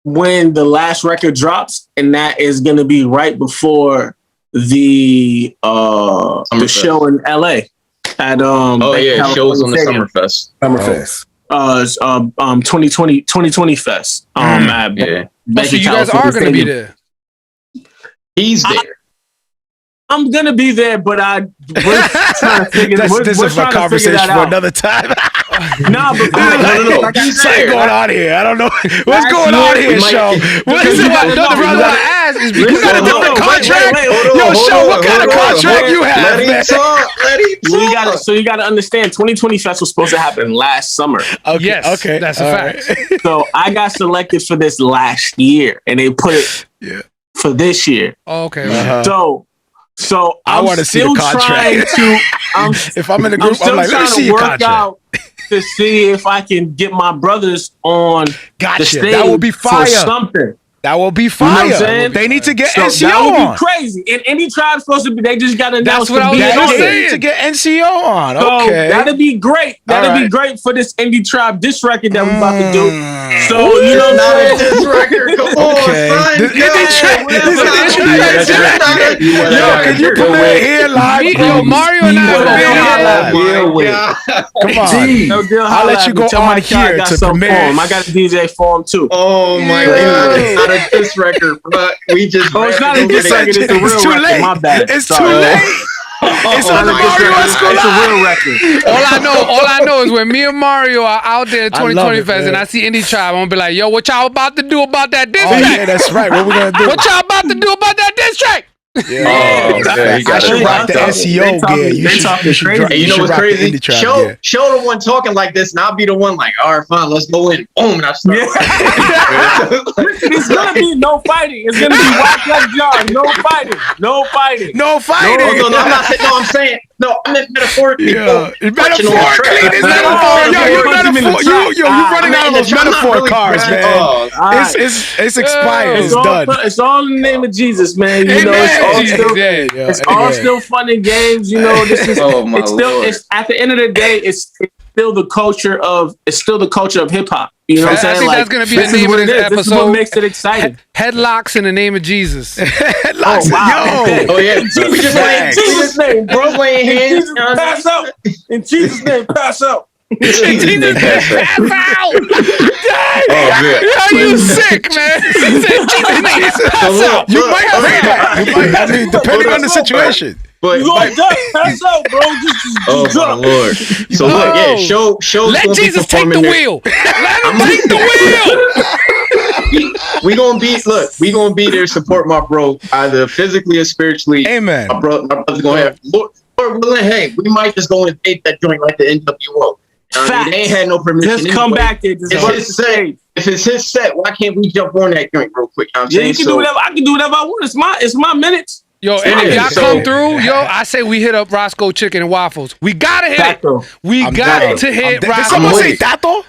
when the last record drops, and that is going to be right before the show in LA at shows on the Summerfest. 2020 Fest. So you guys are going to be there. He's there. I'm gonna be there, but we're trying to figure. This is a conversation for another time. No. What's going on here? I don't know. What's going on here, Show? What is it? The reason why I ask is because you got a different contract. Yo, Show, what kind of contract you have, man? So you got to understand, 2020 Fest was supposed to happen last summer. Okay, yes, okay, that's a fact. Right. So I got selected for this last year, and they put it for this year. Okay. So I want to see the contract. If I'm in the group, I'm like, let me see your contract. Out to see if I can get my brothers on the stage. That will be fire. For something. That will be fire. You know what I'm saying? They need to get NCO that would on. be crazy. And any tribe's supposed to be, they just got to announce. That's what I was saying. They need to get NCO on. Okay. So that'd be great. That'd be great for this indie tribe diss record that we're about to do. So, you know, not a diss record. Come on, son. Yo, can you come in here live? Yo, Mario and I will be Come on. I'll let you go on here to premiere. I got a DJ for him too. Oh my God. This record, but we just it's not a diss record, it's a real record. Late. My bad. It's too late. It's on the Marrio Esco. It's a real record. All I know is when me and Mario are out there at 2020 Fest and I see Indie Tribe, I'm gonna be like, yo, what y'all about to do about that diss track? Yeah, that's right. What we gonna do? What y'all about to do about that diss track? Yeah. I should rock the NCO gear. You know what's crazy? Show the one talking like this, and I'll be the one like, all right, fine, let's go in. Boom, and I start. It's gonna be no fighting. It's gonna be whack like John. No fighting. No fighting. No fighting. No, I'm not saying. No, I'm saying. No, I meant metaphorically. Metaphorically, you're running out of those metaphor cards, man. It's expired. It's done. It's all in the name of Jesus, man. You know, it's all still fun and games. You know, this is. It's at the end of the day, it's still the culture of hip hop. You know what I'm saying? I think that's gonna be the name of this episode. This is what makes it exciting. Headlocks in the name of Jesus. Headlocks. Oh yeah. In Jesus' name, bro. Laying hands. Pass out. In Jesus' name, pass out. In Jesus' name, pass out. Are you sick, man? He said, Jesus' name, pass out. You might have that. I mean, depending on the situation. But you gonna pass out, bro. Oh my Lord! So look, show. Let Jesus take the wheel. Let him take the wheel. We gonna be there. Support my bro, either physically or spiritually. Amen. My brother's gonna have. Lord willing, hey, we might just go and take that joint like the NWO. They ain't had no permission. Just come back there. If it's his set, why can't we jump on that joint real quick? You know what I'm saying? You can do whatever. I can do whatever I want. It's my minutes. Yo, and if y'all come through, I say we hit up Roscoe Chicken and Waffles. We gotta hit Tato. it. We got to hit Roscoe. Did someone say Tato?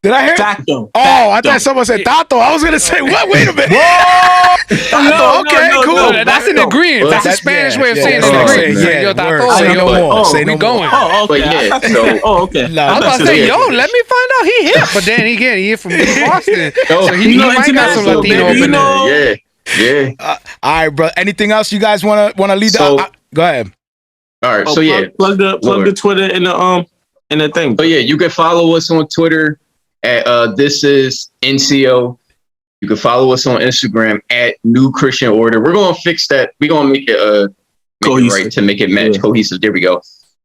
Did I hear? Tato. Oh, I thought someone said Tato. I was gonna say what? Wait a minute. Whoa! Okay, cool. No, that's an agreement. That's a Spanish way of saying an agreement. Yo, Tato. Say no more. Say no going. Oh, okay. But okay. I was about to say, yo, let me find out he hit. But then he hit from Boston, so he might got some Latino up in there. Yeah. All right, bro. Anything else you guys wanna lead? Go ahead. All right. Plug the Twitter and the thing. So yeah, you can follow us on Twitter at this is NCO. You can follow us on Instagram at New Christian Order. We're gonna fix that. We're gonna make it right to make it match cohesive. There we go.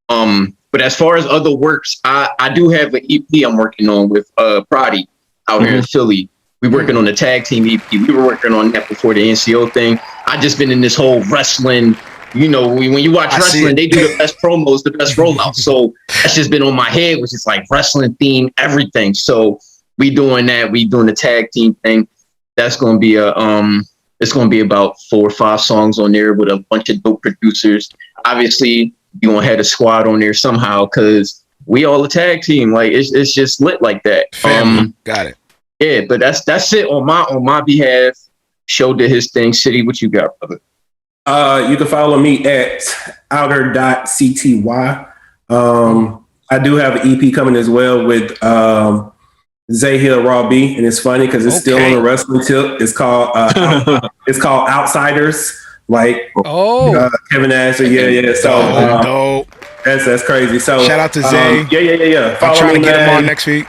But as far as other works, I do have an EP I'm working on with Prodi out here in Philly. We're working on the tag team EP. We were working on that before the NCO thing. I just been in this whole wrestling. You know, when you watch wrestling, they do the best promos, the best rollouts. So that's just been on my head, which is like wrestling theme, everything. So we doing that. We doing the tag team thing. That's going to be It's going to be about 4 or 5 songs on there with a bunch of dope producers. Obviously, you going to have a squad on there somehow because we all a tag team. Like it's just lit like that. Got it. Yeah, but that's it on my behalf. Show did his thing. City, what you got, brother? You can follow me at outr.cty. I do have an EP coming as well with Zay Hill Raw B, and it's funny because it's still on a wrestling tip. It's called Outsiders, like Kevin Nash. Yeah. So that's crazy. So shout out to Zay. Yeah. I'm trying to get him on next week.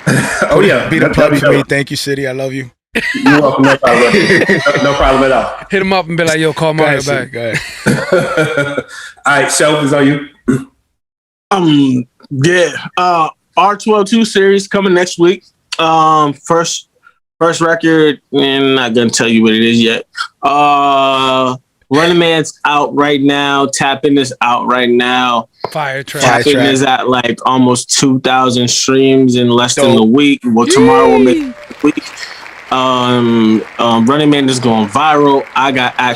Be the plug for me. Thank you, City. I love you. You're welcome. No problem. No problem at all. Hit him up and be like, yo, call Mario back. Go ahead. All right, Shelf is on you. R202 series coming next week. First record, and I'm not gonna tell you what it is yet. Running Man's out right now. Tapping is out right now. Fire track. Tapping is at like almost 2,000 streams in less than a week. Well, tomorrow will make a week. Running Man is going viral. I got I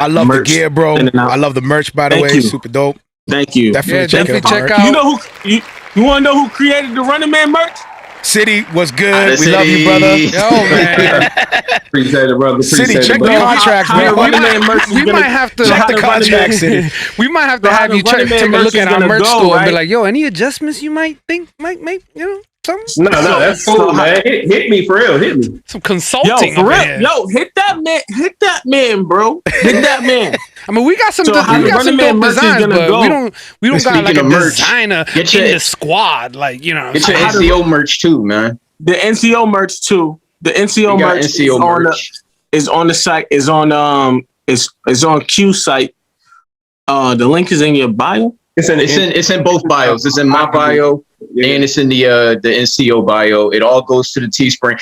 love merch the gear, bro. I love the merch, by the way. Super dope. Thank you. Definitely check out. You know who you want to know who created the Running Man merch? City was good. We love you, brother. Yo, man. Appreciate it, brother. City, check the contracts, man. We might have to check the contracts, City. We might have to have you take a look at our merch store and be like, yo, any adjustments you might think might make, something? No, that's cool, man. Hit me for real. Hit me. Some consulting. Yo, for real. Yo, hit that man, bro. Hit that man. I mean, we got some dope designs, but we don't got like a designer in the squad, like Get your NCO merch too, man. The NCO merch too. The NCO merch is on the site. Is on Q site. The link is in your bio. It's in both bios. It's in my bio and it's in the NCO bio. It all goes to the Teespring.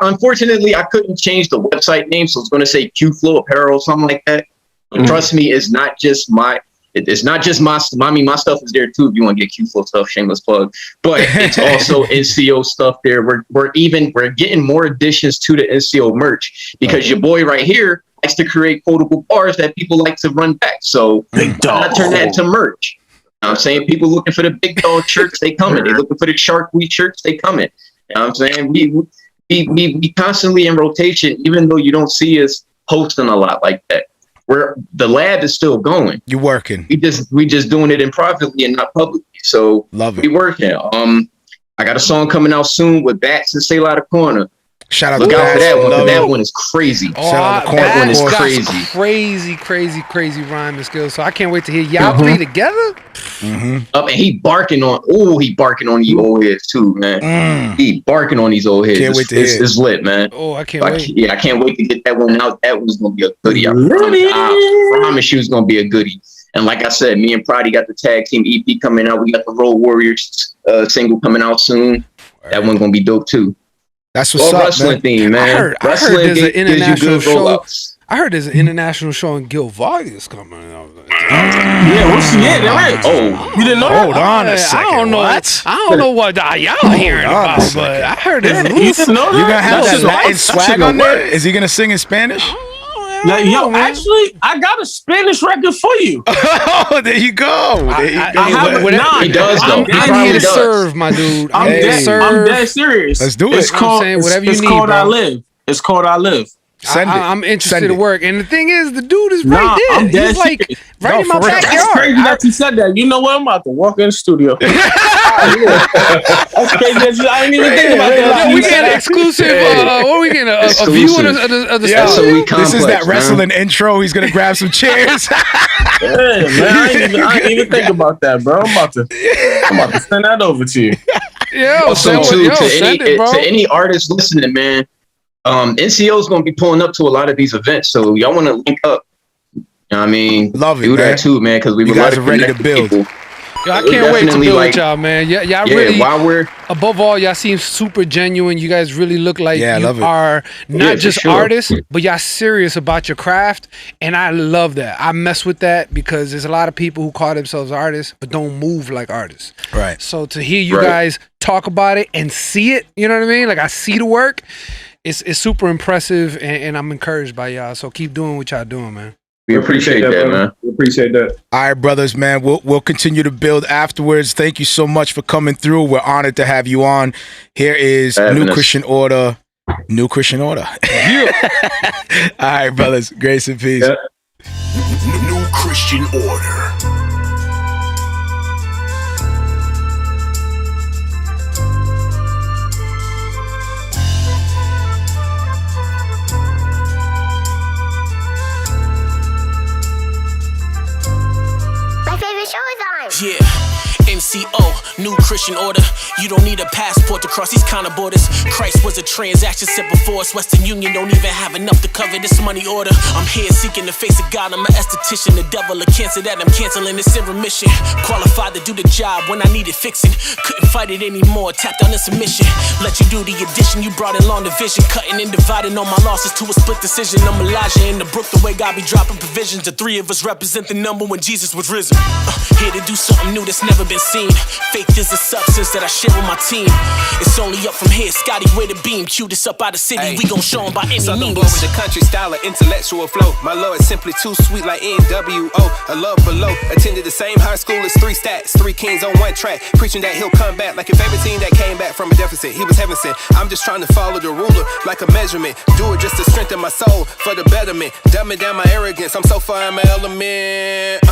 Unfortunately I couldn't change the website name, so it's going to say Q-Flo Apparel or something like that. Mm-hmm. Trust me, it's not just my my stuff is there too if you want to get Q-Flo stuff, shameless plug. But it's also NCO stuff there. We're getting more additions to the NCO merch because your boy right here likes to create quotable bars that people like to run back. So I turn that into merch. You know what I'm saying? People looking for the big dog shirts, they coming. They looking for the Shark Week shirts, they coming. You know what I'm saying? We constantly in rotation, even though you don't see us posting a lot like that. The lab is still going. You working. We just doing it in privately and not publicly. So love it. We working. I got a song coming out soon with Bats and Stay Out of Corner. Shout out Look to out for that one. Love that one is crazy. That one is crazy rhyming skills. So I can't wait to hear y'all three together. Mm-hmm. And he barking on these old heads too, man. He barking on these old heads. Can't wait to hear. It's lit, man. Oh, I can't wait. I can't wait to get that one out. That one's gonna be a goodie. I promise you, it's gonna be a goodie. And like I said, me and Prodigy got the tag team EP coming out. We got the Road Warriors single coming out soon. That one's gonna be dope too. That's what's up, wrestling man. Theme, man. I heard there's an international show. I heard there's an international show in Gil Vargas coming out. Right. Oh, you didn't know that? Hold on a second. I don't know. I don't know what y'all hearing about, but I heard there's you gonna have that Latin swag on there? Is he gonna sing in Spanish? Actually, I got a Spanish record for you. Oh, there you go. He does though. I'm here to serve, my dude. I'm dead serious. Let's do it. It's called I Live. It's called I Live. I'm interested to work, and the thing is, the dude is right there. I'm dead He's like right in my backyard. That's crazy that you said that. You know what? I'm about to walk in the studio. That's crazy. I didn't even think about that. We get an exclusive. What we getting? A view of the studio. This is that wrestling intro. He's gonna grab some chairs. Man, I didn't even think about that, bro. I'm about to send that over to you. To any artist listening, man. NCO is going to be pulling up to a lot of these events, so y'all want to link up. You know what I mean? Love it, do man. that too, man, because you guys are ready to build. Yo, I can't wait to build with y'all, man. Y'all really, above all, y'all seem super genuine. You guys really look like you are not just artists, but y'all serious about your craft, and I love that. I mess with that because there's a lot of people who call themselves artists but don't move like artists. Right. So to hear you guys talk about it and see it, you know what I mean? Like I see the work. it's super impressive, and I'm encouraged by y'all. So keep doing what y'all doing, man. We appreciate that, man. We appreciate that. All right, brothers, man. We'll continue to build afterwards. Thank you so much for coming through. We're honored to have you on. Here is New Christian Order. New Christian Order. Yeah. All right, brothers. Grace and peace. Yeah. New Christian Order. Yeah, NCO, New Christian Order. You don't need a passport to cross these kind of borders. Christ was a transaction set before us. Western Union don't even have enough to cover this money order. I'm here seeking the face of God. I'm an esthetician. The devil a cancer that I'm canceling. It's in remission. Qualified to do the job when I needed fixing. Couldn't fight it anymore. Tapped on the submission. Let you do the addition. You brought in long division. Cutting and dividing all my losses to a split decision. I'm Elijah in the brook. The way God be dropping provisions. The three of us represent the number when Jesus was risen. Here to do something new that's never been seen. Faith is a substance that I share with my team. It's only up from here. Scotty with a beam. Cue this up out of city. Ay. We gon' show them by any means. With the country style of intellectual flow. My Lord simply too sweet like NWO. A love below. Attended the same high school as 3 stats. 3 kings on 1 track. Preaching that he'll come back like your favorite team that came back from a deficit. He was heaven sent. I'm just trying to follow the ruler like a measurement. Do it just to strengthen my soul for the betterment. Dumbing down my arrogance. I'm so far in my element.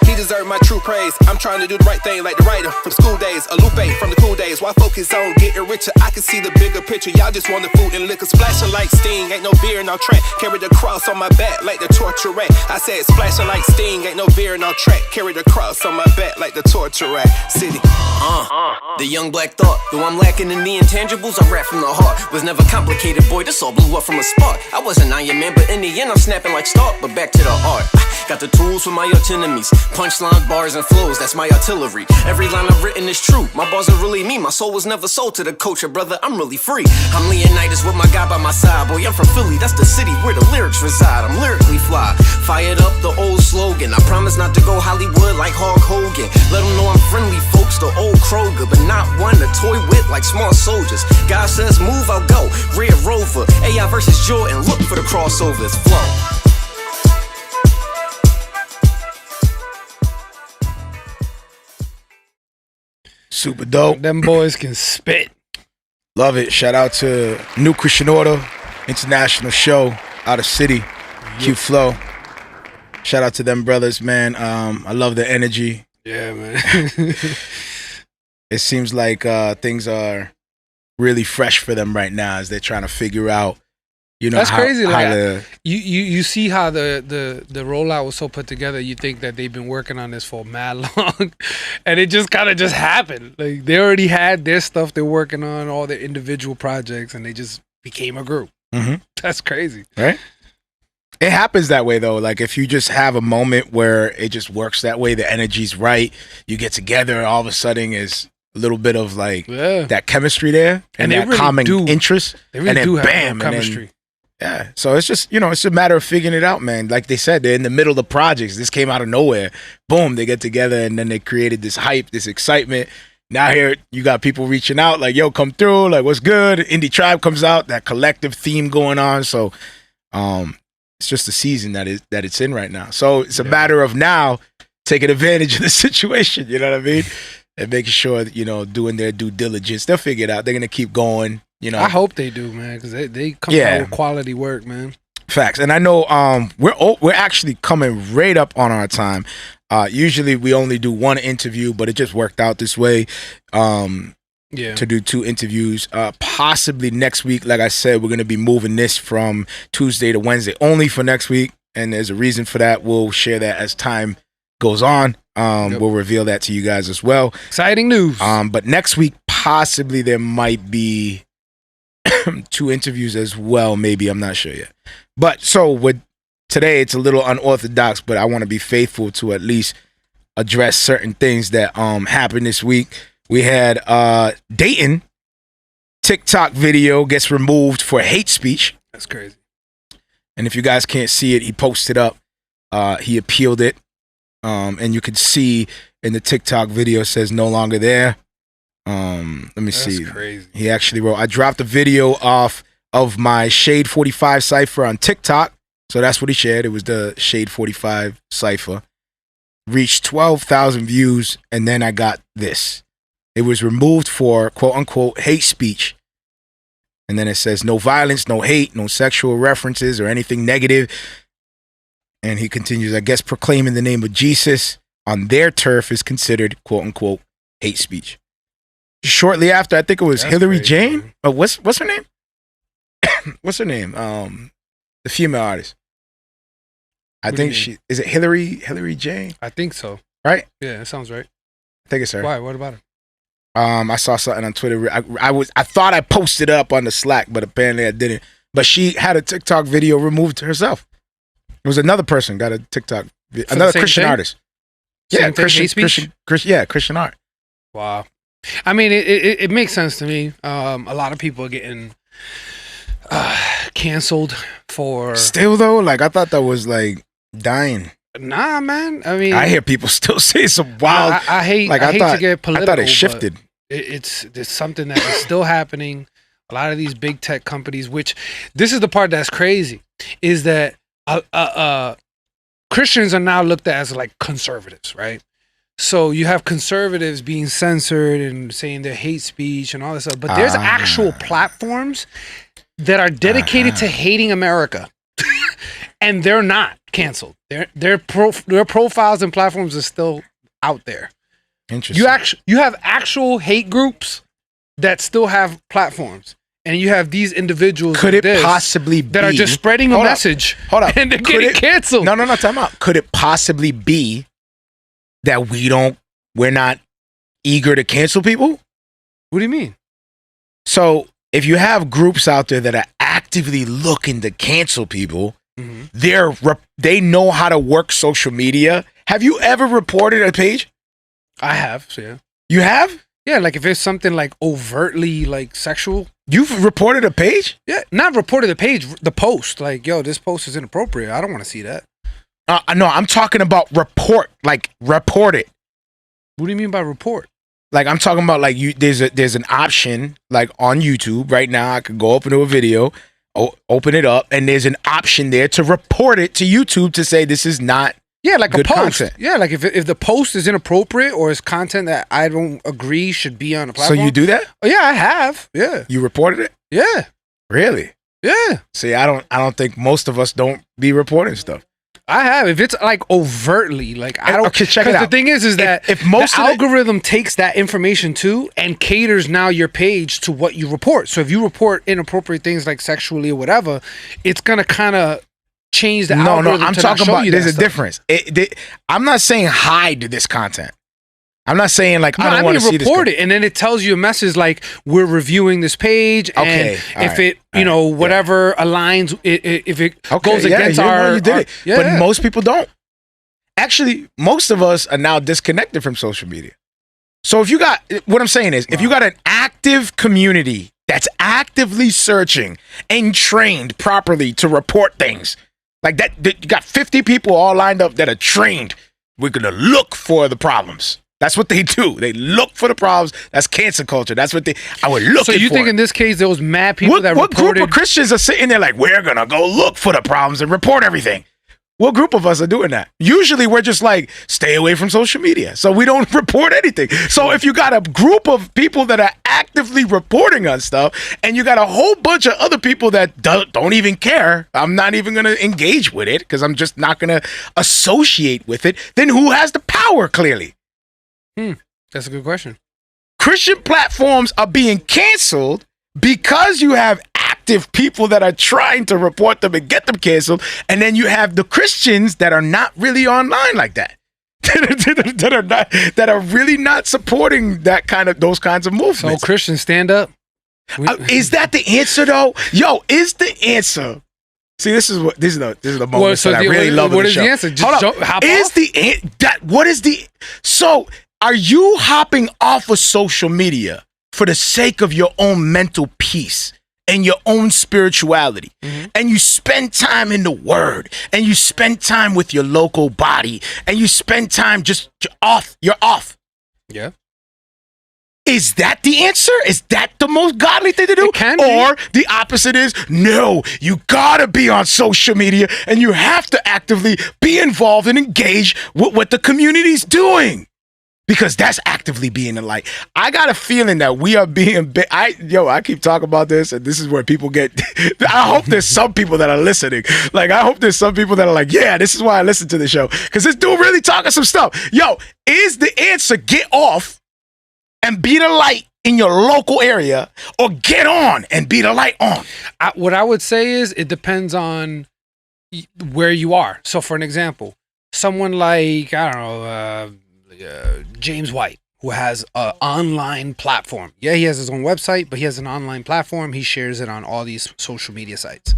He deserved my true praise. I'm trying to do the right thing like the writer from school days. A Lupe from the cool days. Why focus on getting richer? I can see the bigger picture. Y'all just want the food and liquor. Splashing like Sting. Ain't no beer, no track. Carry the cross on my back like the torture rat. I said splashing like Sting. Ain't no beer, no track. Carry the cross on my back like the torture rat. City. The young black thought. Though I'm lacking in the intangibles, I rap from the heart. Was never complicated, boy. This all blew up from a spark. I wasn't Iron Man, but in the end I'm snapping like Stark. But back to the art. Got the tools for my arch enemies. Punchlines, bars, and flows, that's my artillery. Every line I've written is true. My bars are really me. My soul was never sold to the culture, brother. I'm really free. I'm Leonidas with my guy by my side. Boy, I'm from Philly. That's the city where the lyrics reside. I'm lyrically fly. Fired up the old slogan. I promise not to go Hollywood like Hulk Hogan. Let them know I'm friendly, folks. The old Kroger, but not one to toy with like small soldiers. God says move, I'll go. Red Rover. AI versus Jordan. Look for the crossovers. Flow. Super dope. Them boys can spit. Love it. Shout out to New Christian Order, international show out of city. Q-Flo. Shout out to them brothers, man. I love the energy. Yeah, man. It seems like things are really fresh for them right now as they're trying to figure out, you know, that's crazy. Like, how you see how the rollout was so put together. You think that they've been working on this for mad long, and it just kind of just happened. Like they already had their stuff they're working on, all their individual projects, and they just became a group. Mm-hmm. That's crazy, right? It happens that way though. Like if you just have a moment where it just works that way, the energy's right, you get together, all of a sudden is a little bit of like that chemistry there and that really common interest. They really and then do have bam, chemistry. Yeah, so it's just, you know, it's a matter of figuring it out, man. Like they said, they're in the middle of the projects. This came out of nowhere. Boom, they get together and then they created this hype, this excitement. Now here you got people reaching out like, yo, come through, like what's good? Indie Tribe comes out, that collective theme going on. So it's just the season that it's in right now. So it's a matter of now taking advantage of the situation, you know what I mean? And making sure that, you know, doing their due diligence. They'll figure it out. They're going to keep going. You know, I hope they do, man, because they come out with quality work, man. Facts. And I know we're actually coming right up on our time. Usually we only do 1 interview, but it just worked out this way to do 2 interviews. Possibly next week, like I said, we're going to be moving this from Tuesday to Wednesday only for next week. And there's a reason for that. We'll share that as time goes on. We'll reveal that to you guys as well. Exciting news. But next week, possibly there might be 2 interviews as well, maybe. I'm not sure yet. But so with today, it's a little unorthodox, but I want to be faithful to at least address certain things that happened this week. We had Datin TikTok video gets removed for hate speech. That's crazy. And if you guys can't see it, he posted up. He appealed it. And you can see in the TikTok video it says no longer there. Let me see. That's crazy. He actually wrote, I dropped a video off of my Shade 45 cipher on TikTok. So that's what he shared. It was the Shade 45 cipher. Reached 12,000 views, and then I got this. It was removed for quote unquote hate speech. And then it says no violence, no hate, no sexual references or anything negative. And he continues, I guess proclaiming the name of Jesus on their turf is considered quote unquote hate speech. Shortly after, I think it was Hillary Jane. Oh, what's her name? What's her name? The female artist. I think she is it Hillary Jane? I think so. Right? Yeah, that sounds right. I think it's her. Why? What about her? I saw something on Twitter. I thought I posted it up on the Slack, but apparently I didn't. But she had a TikTok video removed herself. It was another person got a TikTok, another Christian artist. Yeah, Christian art. Wow. I mean, it makes sense to me. A lot of people are getting canceled for. Still though, like I thought that was like dying. Nah, man. I mean, I hear people still say some wild. I hate. Like, I hate to get political. I thought it shifted. It's something that is still happening. A lot of these big tech companies, which this is the part that's crazy, is that Christians are now looked at as like conservatives, right? So you have conservatives being censored and saying they're hate speech and all this stuff, but there's actual platforms that are dedicated to hating America. And they're not canceled. Their profiles and platforms are still out there. Interesting. You have actual hate groups that still have platforms, and you have these individuals. Could it possibly be that are just spreading a message? Hold up, and they're getting canceled. No, time out. Could it possibly be that we're not eager to cancel people? What do you mean? So if you have groups out there that are actively looking to cancel people. Mm-hmm. They know how to work social media. Have you ever reported a page? I have, yeah. You have? Yeah, like if it's something like overtly like sexual. You've reported a page? Yeah, not reported a page, the post. Like, yo, this post is inappropriate. I don't want to see that. No, I'm talking about report it. What do you mean by report? Like I'm talking about like there's an option like on YouTube right now. I could go up into a video. Open it up, and there's an option there to report it to YouTube to say this is not like good a post. Content. Yeah, like if the post is inappropriate or is content that I don't agree should be on the platform. So you do that? Oh, yeah, I have. Yeah. You reported it? Yeah. Really? Yeah. See, I don't think most of us don't be reporting stuff. I have. If it's like overtly, like I don't. Okay, check it out. The thing is that if most the algorithm takes that information too and caters now your page to what you report. So if you report inappropriate things like sexually or whatever, it's gonna kind of change the algorithm. No, I'm talking about. There's a difference. I'm not saying hide this content. I'm not saying like I don't want to see this. Report it, and then it tells you a message like we're reviewing this page, and if it whatever aligns, if it goes against our, you did it. But most people don't. Actually, most of us are now disconnected from social media. So if you got what I'm saying is, if you got an active community that's actively searching and trained properly to report things like that, you got 50 people all lined up that are trained. We're gonna look for the problems. That's what they do. They look for the problems. That's cancel culture. That's what I would look for. So you think in this case there was mad people that reported? What group of Christians are sitting there like, we're going to go look for the problems and report everything? What group of us are doing that? Usually we're just like, stay away from social media. So we don't report anything. So if you got a group of people that are actively reporting on stuff and you got a whole bunch of other people that don't even care, I'm not even going to engage with it because I'm just not going to associate with it, then who has the power clearly? That's a good question. Christian platforms are being canceled because you have active people that are trying to report them and get them canceled, and then you have the Christians that are not really online like that. that are really not supporting those kinds of movements. So Christians stand up. Is that the answer though? Yo, is the answer? See, this is the moment that I really love. What is the answer? What is the so? Are you hopping off of social media for the sake of your own mental peace and your own spirituality? Mm-hmm. And you spend time in the Word, and you spend time with your local body, and you spend time you're off. Yeah. Is that the answer? Is that the most godly thing to do? It can be. Or the opposite is, no, you gotta be on social media and you have to actively be involved and engage with what the community's doing. Because that's actively being a light. I got a feeling that we are being, I keep talking about this, and this is where people get, I hope there's some people that are listening. Like, I hope there's some people that are like, yeah, this is why I listen to the show. Because this dude really talking some stuff. Yo, is the answer get off and be the light in your local area, or get on and be the light on? What I would say is it depends on where you are. So for an example, someone like, I don't know, James White, who has an online platform. Yeah, he has his own website, but he has an online platform. He shares it on all these social media sites.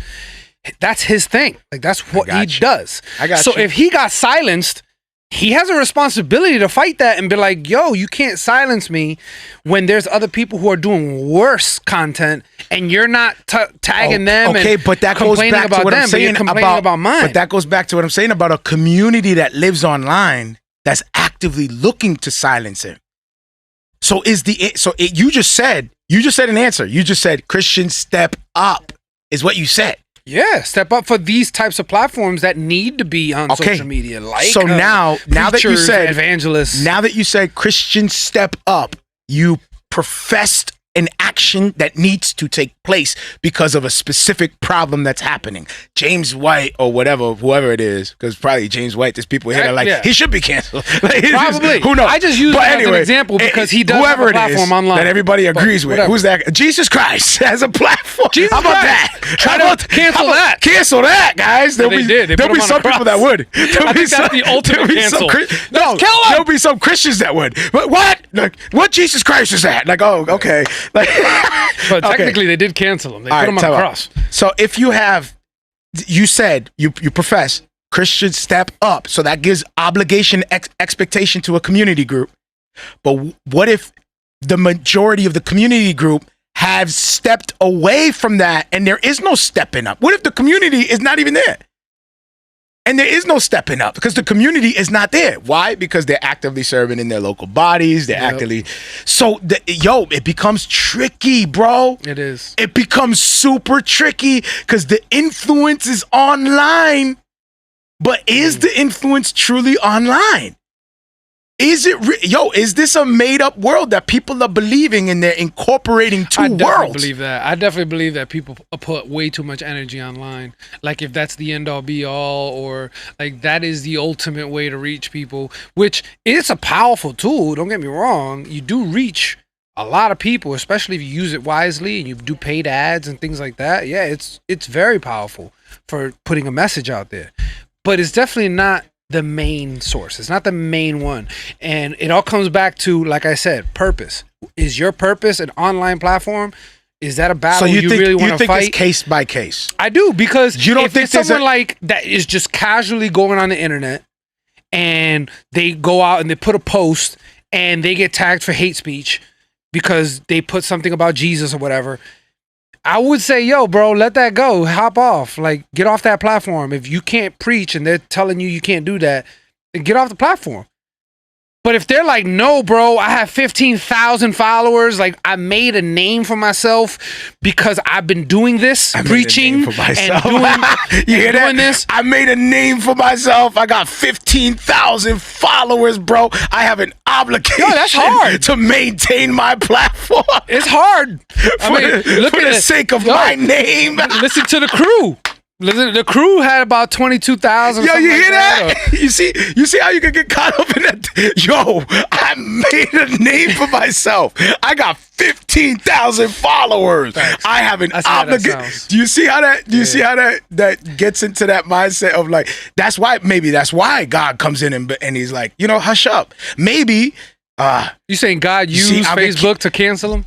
That's his thing. Like, that's what he does. So if he got silenced, he has a responsibility to fight that and be like, yo, you can't silence me when there's other people who are doing worse content and you're not tagging them and but that goes back to what I'm saying about mine. But that goes back to what I'm saying about a community that lives online that's actively looking to silence him. So you just said an answer. You just said Christians step up is what you said. Yeah, step up for these types of platforms that need to be on social media. Like, so now that you said evangelists, now that you said Christians step up, you professed an action that needs to take place because of a specific problem that's happening. James White or whatever, whoever it is, because probably James White, there's people here that are like, he should be canceled. Like, probably. Who knows? I just use that as an example because he does have a platform online. That everybody agrees with. Who's that? Jesus Christ has a platform. How about that? Try to cancel that. Cancel that, guys. There'll be some people that would. I think that's the ultimate cancel. There'll be some Christians that would. But what? Like, what Jesus Christ is that? Like, oh, okay. Like, but technically they did cancel him. They put him on the cross. So if you have, you said, you profess Christians step up. So that gives obligation, expectation to a community group. But what if the majority of the community group have stepped away from that and there is no stepping up? What if the community is not even there? And there is no stepping up because the community is not there. Why? Because they're actively serving in their local bodies. They're actively... So, it becomes tricky, bro. It is. It becomes super tricky because the influence is online. But is the influence truly online? Is it... is this a made-up world that people are believing and they're incorporating two worlds? I definitely believe that people put way too much energy online. Like, if that's the end-all, be-all, or, like, that is the ultimate way to reach people, which is a powerful tool. Don't get me wrong. You do reach a lot of people, especially if you use it wisely and you do paid ads and things like that. Yeah, it's very powerful for putting a message out there. But it's definitely not the main source. It's not the main one. And it all comes back to, like I said, purpose. Is your purpose an online platform? Is that a battle you really want to fight? It's case by case? I do, because you don't think there's someone like that is just casually going on the internet and they go out and they put a post and they get tagged for hate speech because they put something about Jesus or whatever, I would say, yo, bro, let that go. Hop off. Like, get off that platform. If you can't preach and they're telling you can't do that, then get off the platform. But if they're like, no, bro, I have 15,000 followers. Like, I made a name for myself because I've been doing this, preaching and doing this. I made a name for myself. I got 15,000 followers, bro. I have an obligation that's hard. to maintain my platform. It's hard. For the sake of my name. Listen to the crew. The crew had about 22,000. Yo, you hear that? You see how you can get caught up in that? Yo, I made a name for myself. I got 15,000 followers. Thanks. I have an obligation. Do you see how that? Do you see how that gets into that mindset of like? That's why God comes in and he's like, hush up. Maybe. You saying God used Facebook to cancel him?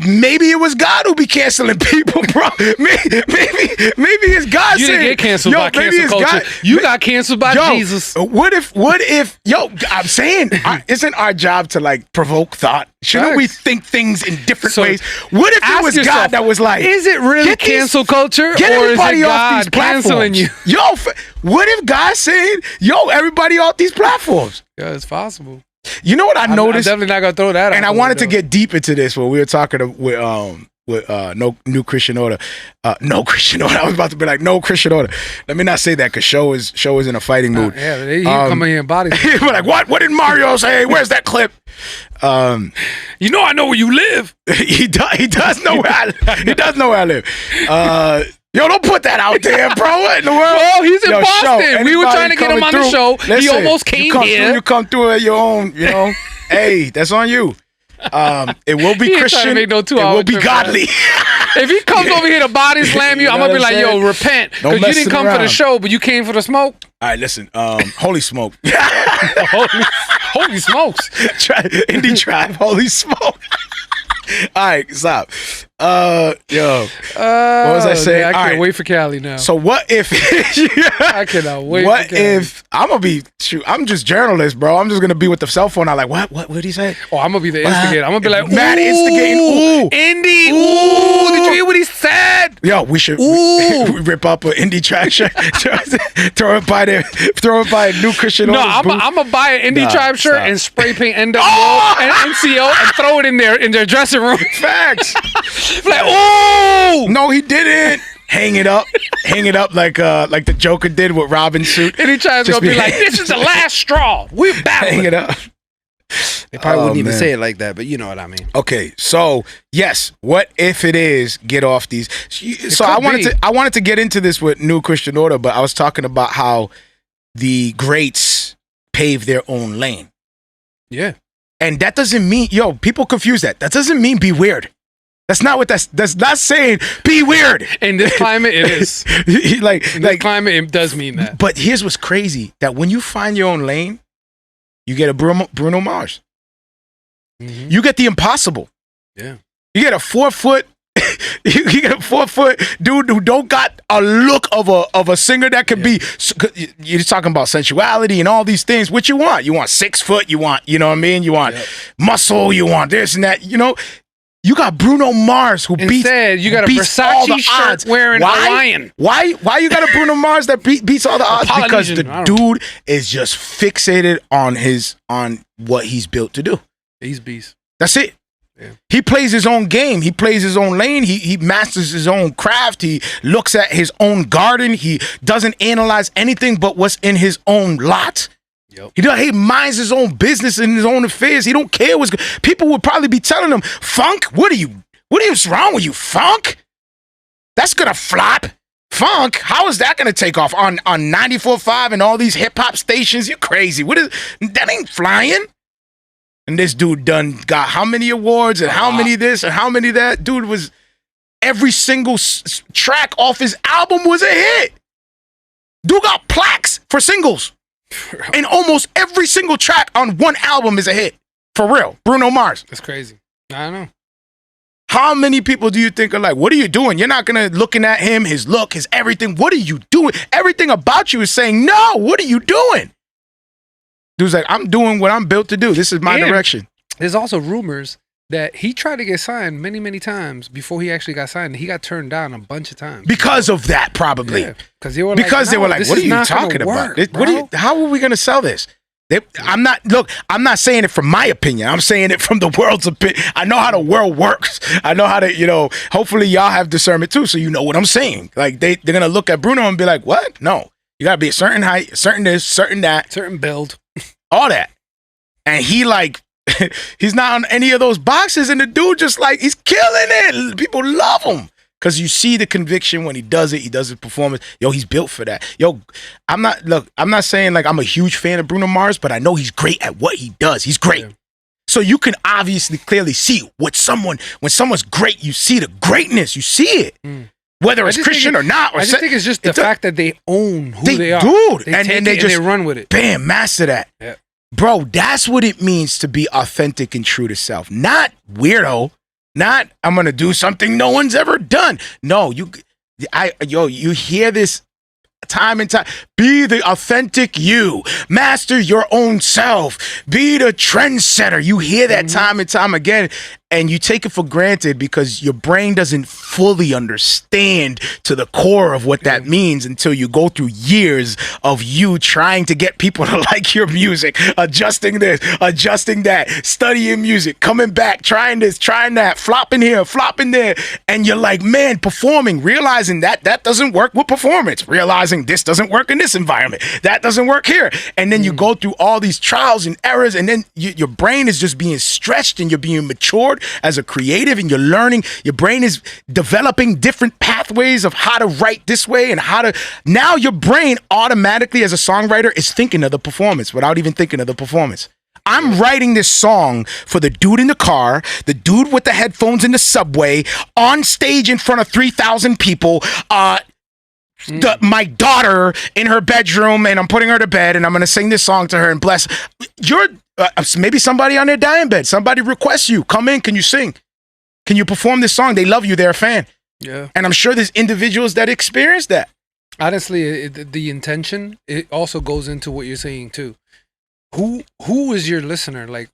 Maybe it was God who be canceling people, bro. Maybe it's God. You didn't get canceled by cancel culture. You got canceled by Jesus. What if? Yo, I'm saying, isn't our job to like provoke thought? Shouldn't we think things in different ways? What if it was God that was like, is it really cancel culture, get or is everybody it off God these platforms? canceling you? Yo, what if God's saying, yo, everybody off these platforms? Yeah, it's possible. You know what I noticed? I'm definitely not gonna throw that out. And I wanted to get deep into this when we were talking with no new Christian order. No Christian order. I was about to be like, no Christian order. Let me not say that because show is in a fighting mood. Yeah, he come in here and body. We're like, what? What did Mario say? Where's that clip? You know I know where you live. He does know where I live. Yo, don't put that out there, bro. What in the world? Oh, he's in Boston. We were trying to get him on the show. Listen, he almost came here. You come through at your own, you know. Hey, that's on you. It will be Christian. It will be godly. If he comes over here to body slam you, I'm gonna be like, yo, repent. Because you didn't come for the show, but you came for the smoke. All right, listen. Holy smoke. Holy smokes. Indie Tribe, holy smoke. All right, stop. What was I saying? I can't wait for Cali now. So what if I cannot wait. What if I'm just journalist, bro. I'm just gonna be with the cell phone. I'm like, what did he say? Oh, I'm gonna be the instigator. I'm gonna be like, mad instigating. Ooh, Indy. Ooh, did you hear what he said? Yo, we should rip up an Indie Tribe shirt, throw it by a new Christian. No, I'm gonna buy an Indie Tribe shirt and spray paint NWO and NCO and throw it in their dressing room. Facts. Like, oh no, he didn't. Hang it up like the Joker did with Robin's suit. And he tries to be like, "This is the last straw. We're battling." Hang it up. They probably wouldn't even say it like that, but you know what I mean. Okay, so yes, what if it is get off these? So I wanted to get into this with New Christian Order, but I was talking about how the greats pave their own lane. Yeah, and that doesn't mean people confuse that. That doesn't mean be weird. That's not what that's not saying. Be weird. In this climate, it is. In this climate, it does mean that. But here's what's crazy: that when you find your own lane, you get a Bruno Mars. Mm-hmm. You get the impossible. Yeah. You get a 4 foot. You get a 4 foot dude who don't got a look of a singer that could be. You're talking about sensuality and all these things. What you want? You want 6 foot. You want, you know what I mean? You want muscle. You want this and that. You know. You got Bruno Mars who Instead, you got a Versace shirt wearing Hawaiian. Why you got a Bruno Mars that beats all the odds? Because the dude is just fixated on what he's built to do. He's beast. That's it. Yeah. He plays his own game. He plays his own lane. He masters his own craft. He looks at his own garden. He doesn't analyze anything but what's in his own lot. Yep. He minds his own business and his own affairs. He don't care what's good. People would probably be telling him, Funk, what is wrong with you, Funk? That's gonna flop. Funk, how is that gonna take off on 94.5 and all these hip hop stations? You're crazy. That ain't flying. And this dude done got how many awards and how many this and how many that? Dude was every single track off his album was a hit. Dude got plaques for singles. And almost every single track on one album is a hit. For real. Bruno Mars. That's crazy. I know. How many people do you think are like, what are you doing? You're not going to looking at him, his look, his everything. What are you doing? Everything about you is saying, no, what are you doing? Dude's like, I'm doing what I'm built to do. This is my direction. There's also rumors that he tried to get signed many, many times before he actually got signed. He got turned down a bunch of times. Because of that, probably. Yeah, they were they were like, what are you talking about? How are we going to sell this? I'm not saying it from my opinion. I'm saying it from the world's opinion. I know how the world works. I know how to, hopefully y'all have discernment too, so you know what I'm saying. Like, they're going to look at Bruno and be like, what? No. You got to be a certain height, certain this, certain that. Certain build. All that. And he's not on any of those boxes, and the dude just he's killing it. People love him because you see the conviction when he does it. He does his performance. He's built for that. I'm not saying I'm a huge fan of Bruno Mars, but I know he's great at what he does. He's great. Yeah. So you can obviously clearly see when someone's great, you see the greatness. You see it. Whether it's Christian or not. I just think it's just the fact that they own who they are. Dude. They run with it. Bam, master that. Yeah. Bro, that's what it means to be authentic and true to self. Not weirdo. Not I'm gonna do something no one's ever done. No, you hear this time and time. Be the authentic you. Master your own self. Be the trendsetter. You hear that time and time again. and you take it for granted because your brain doesn't fully understand to the core of what that means until you go through years of you trying to get people to like your music, adjusting this, adjusting that, studying music, coming back, trying this, trying that, flopping here, flopping there. And you're like, man, performing, realizing that doesn't work with performance, realizing this doesn't work in this environment, that doesn't work here. And then you go through all these trials and errors, and then your brain is just being stretched and you're being matured as a creative, and you're learning. Your brain is developing different pathways of how to write this way and how to. Now your brain automatically, as a songwriter, is thinking of the performance without even thinking of the performance. I'm writing this song for the dude in the car, the dude with the headphones in the subway, on stage in front of 3,000 people, my daughter in her bedroom, and I'm putting her to bed, and I'm going to sing this song to her and bless. Maybe somebody on their dying bed, somebody requests you, come in, can you sing? Can you perform this song? They love you, they're a fan. Yeah. And I'm sure there's individuals that experience that. Honestly, the intention, it also goes into what you're saying too. Who is your listener? Like,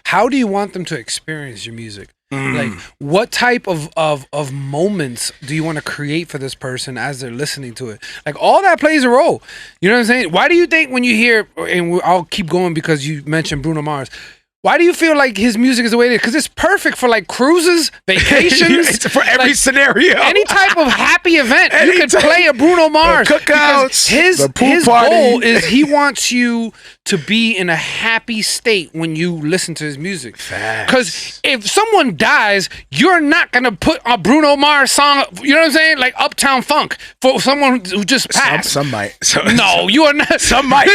how do you want them to experience your music? Like, what type of moments do you want to create for this person as they're listening to it? Like, all that plays a role. You know what I'm saying? Why do you think when you hear, and I'll keep going because you mentioned Bruno Mars, why do you feel like his music is the way it is? Because it's perfect for like cruises, vacations. It's for every scenario. Any type of happy event. You could play a Bruno Mars. Cookouts. His party. goal is he wants you to be in a happy state when you listen to his music. Because if someone dies, you're not going to put a Bruno Mars song, you know what I'm saying? Like Uptown Funk for someone who just passed. Some might. No, you are not. Some might.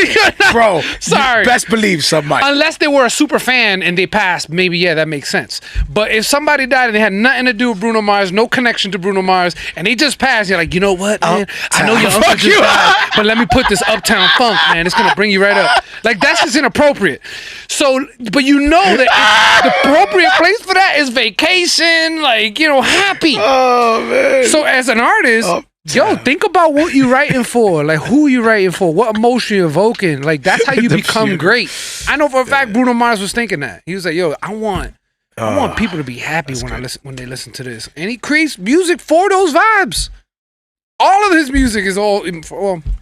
Bro, sorry. Best believe some might. Unless they were a super fan and they passed, maybe, yeah, that makes sense. But if somebody died and they had nothing to do with Bruno Mars, no connection to Bruno Mars, and they just passed, you're like, you know what, man? I know your uncle just died, but let me put this Uptown Funk, man. It's going to bring you right up. Like, that's just inappropriate. So, but you know that the appropriate place for that is vacation, like, you know, happy. Oh, man. So as an artist, yo, think about what you writing for, like who you writing for, what emotion you're evoking. Like, that's how you become great. I know for a fact Bruno Mars was thinking that. He was like, yo, I want people to be happy when they listen to this. And he creates music for those vibes. All of his music is all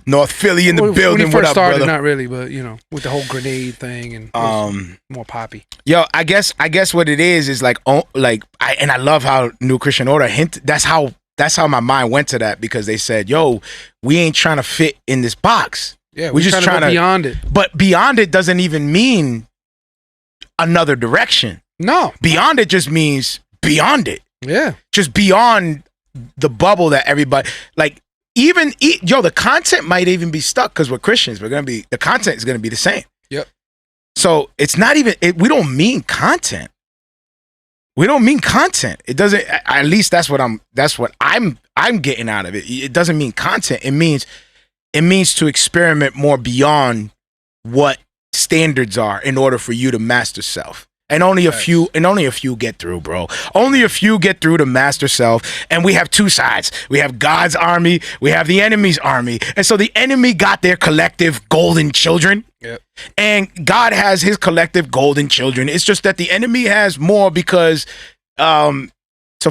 North Philly in the building. When he first started, brother? Not really, but you know, with the whole grenade thing and more poppy. Yo, I guess what it is like I love how New Christian Order That's how my mind went to that, because they said, yo, we ain't trying to fit in this box. Yeah, we're just trying to go beyond it. But beyond it doesn't even mean another direction. No. Beyond it just means beyond it. Yeah. Just beyond the bubble that everybody, like, the content might even be stuck, because we're Christians. The content is going to be the same. Yep. So it's not even, we don't mean content. We don't mean content. It doesn't, at least that's what I'm getting out of it. It doesn't mean content. It means to experiment more beyond what standards are in order for you to master self. And only a few get through, bro. Only a few get through to master self. And we have two sides. We have God's army, we have the enemy's army. And so the enemy got their collective golden children. Yep. And God has his collective golden children. It's just that the enemy has more, because to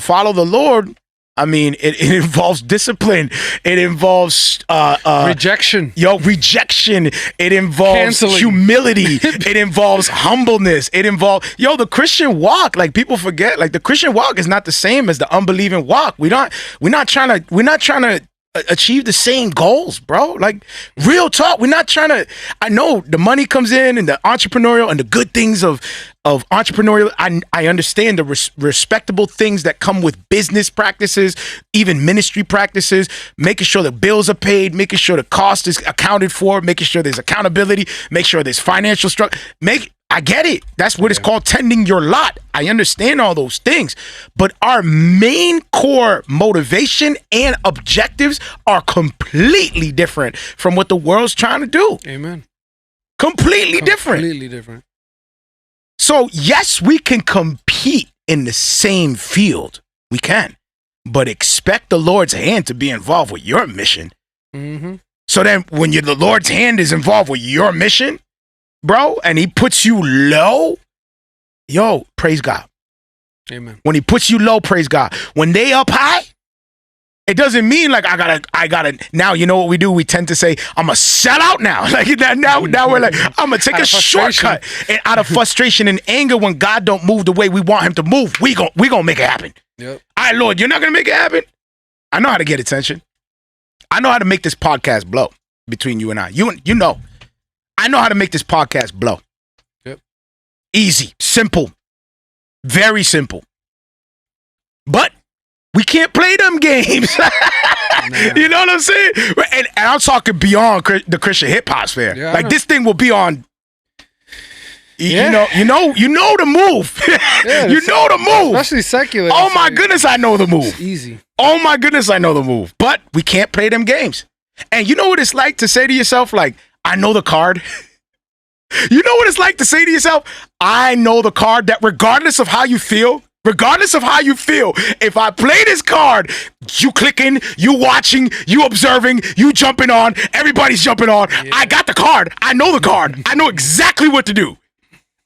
follow the Lord, I mean, it involves discipline. It involves rejection. Rejection. It involves humility. It involves humbleness. It involves the Christian walk. Like, people forget, like, the Christian walk is not the same as the unbelieving walk. We're not trying to achieve the same goals, bro. Like, real talk. We're not trying to. I know the money comes in and the entrepreneurial and the good things of entrepreneurial. I understand the respectable things that come with business practices, even ministry practices, making sure the bills are paid, making sure the cost is accounted for, making sure there's accountability, make sure there's financial structure. I get it. That's what it's called, tending your lot. I understand all those things. But our main core motivation and objectives are completely different from what the world's trying to do. Amen. Completely different. Completely different. So, yes, we can compete in the same field. We can. But expect the Lord's hand to be involved with your mission. Mm-hmm. So then when the Lord's hand is involved with your mission, bro, and he puts you low, praise God. Amen. When he puts you low, praise God. When they up high, it doesn't mean like I gotta. Now you know what we do. We tend to say I'm a sell out now. Like now we're like I'm gonna take a shortcut. And out of frustration and anger, when God don't move the way we want Him to move, we gonna make it happen. Yep. All right, Lord, you're not gonna make it happen. I know how to get attention. I know how to make this podcast blow between you and I. You know, I know how to make this podcast blow. Yep. Easy, simple, very simple. But we can't play them games. You know what I'm saying? And I'm talking beyond the Christian hip hop sphere. Yeah, like this thing will be on. You know the move. Yeah, you know the move. Especially secular. Oh my goodness, I know the move. It's easy. Oh my goodness, I know the move. But we can't play them games. And you know what it's like to say to yourself, like, I know the card. You know what it's like to say to yourself, I know the card, that regardless of how you feel, if I play this card, you clicking, you watching, you observing, you jumping on, everybody's jumping on. Yeah. I got the card. I know the card. I know exactly what to do.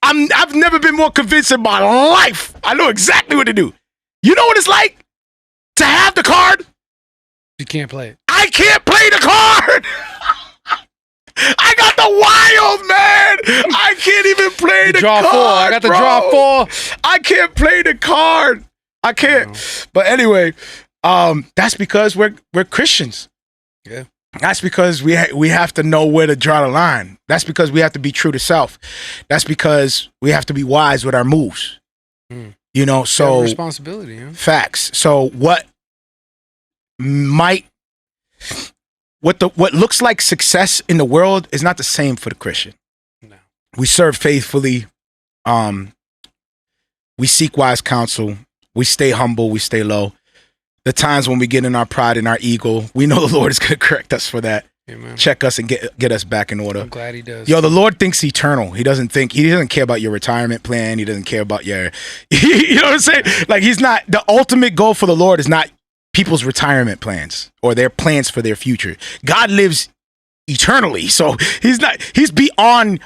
I've never been more convinced in my life. I know exactly what to do. You know what it's like to have the card? You can't play it. I can't play the card. I got the wild, man. I can't even play the draw card. Four. I got the draw 4. I can't play the card. I can't. No. But anyway, that's because we're Christians. Yeah. That's because we have to know where to draw the line. That's because we have to be true to self. That's because we have to be wise with our moves. You know, so responsibility. Yeah. Facts. So what looks like success in the world is not the same for the Christian. No. We serve faithfully. We seek wise counsel. We stay humble. We stay low. The times when we get in our pride and our ego, we know the Lord is going to correct us for that. Amen. Check us and get us back in order. I'm glad He does. Yo, the Lord thinks eternal. He doesn't care about your retirement plan. He doesn't care about your, you know what I'm saying? Like he's not, the ultimate goal for the Lord is not people's retirement plans or their plans for their future. God lives eternally. So he's beyond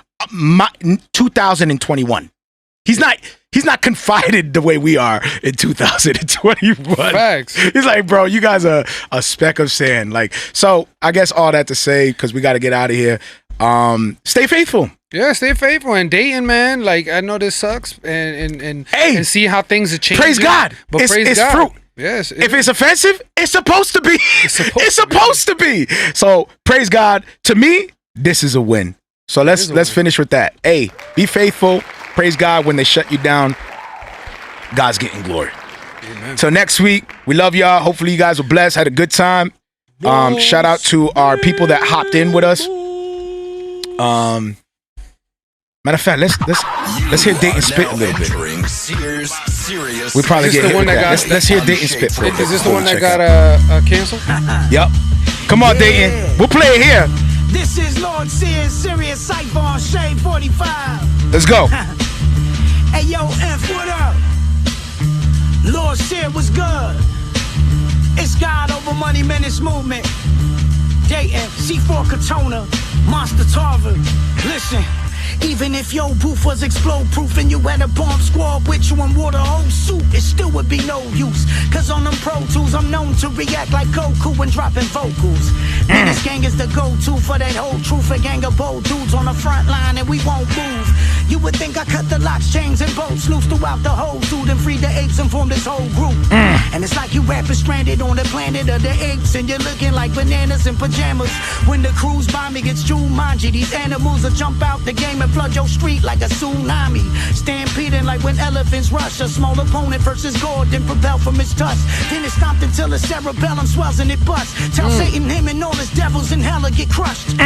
2021. He's not confided the way we are in 2021. Facts. He's like, bro, you guys are a speck of sand. Like, so I guess all that to say, because we got to get out of here. Stay faithful. Yeah, stay faithful. And dating, man, like I know this sucks and see how things are changing. Praise God. But it's God. Fruit. Yes. If it's offensive, it's supposed to be. It's supposed to be. So praise God. To me, this is a win. So let's finish with that. Hey, be faithful. Praise God. When they shut you down, God's getting glory. Amen. So next week, we love y'all. Hopefully you guys were blessed, had a good time. Shout out to our people that hopped in with us. Matter of fact, let's hear Datin spit a little bit. We probably get hit with that. Let's hear Datin spit for a bit. Is this the one that got canceled? Yep. Come on, Datin. We'll play it here. This is Lord Sears, Serious Cypher on Shade 45. Let's go. Hey, yo, F, what up? Lord Sears was good. It's God over Money Menace Movement. Datin, C4 Katona, Monster Tarver. Listen. Even if your booth was explode proof and you had a bomb squad with you and wore the whole suit, it still would be no use. Cause on them Pro Tools, I'm known to react like Goku when dropping vocals. And this gang is the go-to for that whole truth. A gang of bold dudes on the front line and we won't move. You would think I cut the locks, chains, and bolts loose throughout the whole dude and freed the apes and formed this whole group. And it's like you rappers stranded on the planet of the apes and you're looking like bananas in pajamas. When the cruise by me gets Jumanji, these animals will jump out the game and flood your street like a tsunami. Stampeding like when elephants rush. A small opponent versus God, then propel from his tusk. Then it's stomped until the cerebellum swells and it busts. Tell Satan him and all his devils in hell get crushed.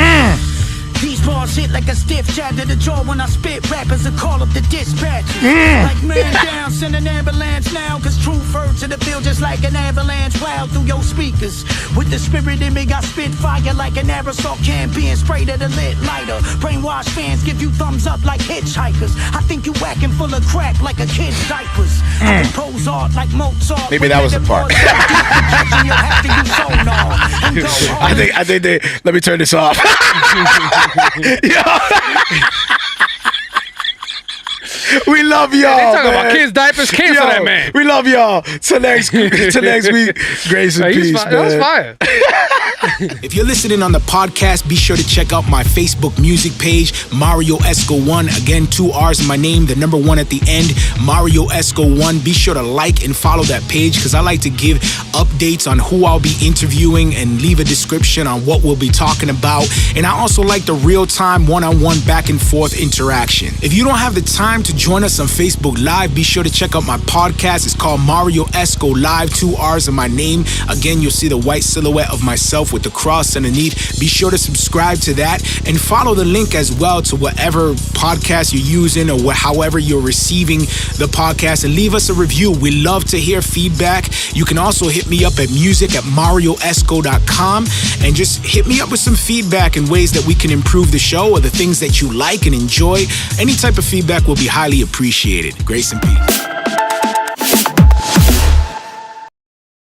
These bars hit like a stiff jab to the jaw when I spit. Rappers will call up the dispatchers. Like man down, send an ambulance now. Cause truth heard to the field just like an avalanche. Plow through your speakers. With the spirit in me, got spit fire like an aerosol can being sprayed at a lit lighter. Brainwashed fans give you thumbs up like hitchhikers. I think you whacking full of crack like a kid's diapers. I compose art like Mozart. Maybe that was the part. I think they, let me turn this off. We love y'all. They talking about kids' diapers. Cancel that man. We love y'all. Till next week. Grace and peace, man. That was fire. If you're listening on the podcast, be sure to check out my Facebook music page, Marrio Esco 1. Again, 2 R's in my name, the number 1 at the end, Marrio Esco 1. Be sure to like and follow that page because I like to give updates on who I'll be interviewing and leave a description on what we'll be talking about. And I also like the real-time one-on-one back and forth interaction. If you don't have the time to join us on Facebook Live, be sure to check out my podcast. It's called Marrio Esco Live, 2 R's in my name. Again, you'll see the white silhouette of myself with the cross underneath. Be sure to subscribe to that and follow the link as well to whatever podcast you're using or however you're receiving the podcast, and leave us a review. We love to hear feedback. You can also hit me up at music@marrioesco.com and just hit me up with some feedback and ways that we can improve the show or the things that you like and enjoy. Any type of feedback will be highly appreciated. Grace and peace.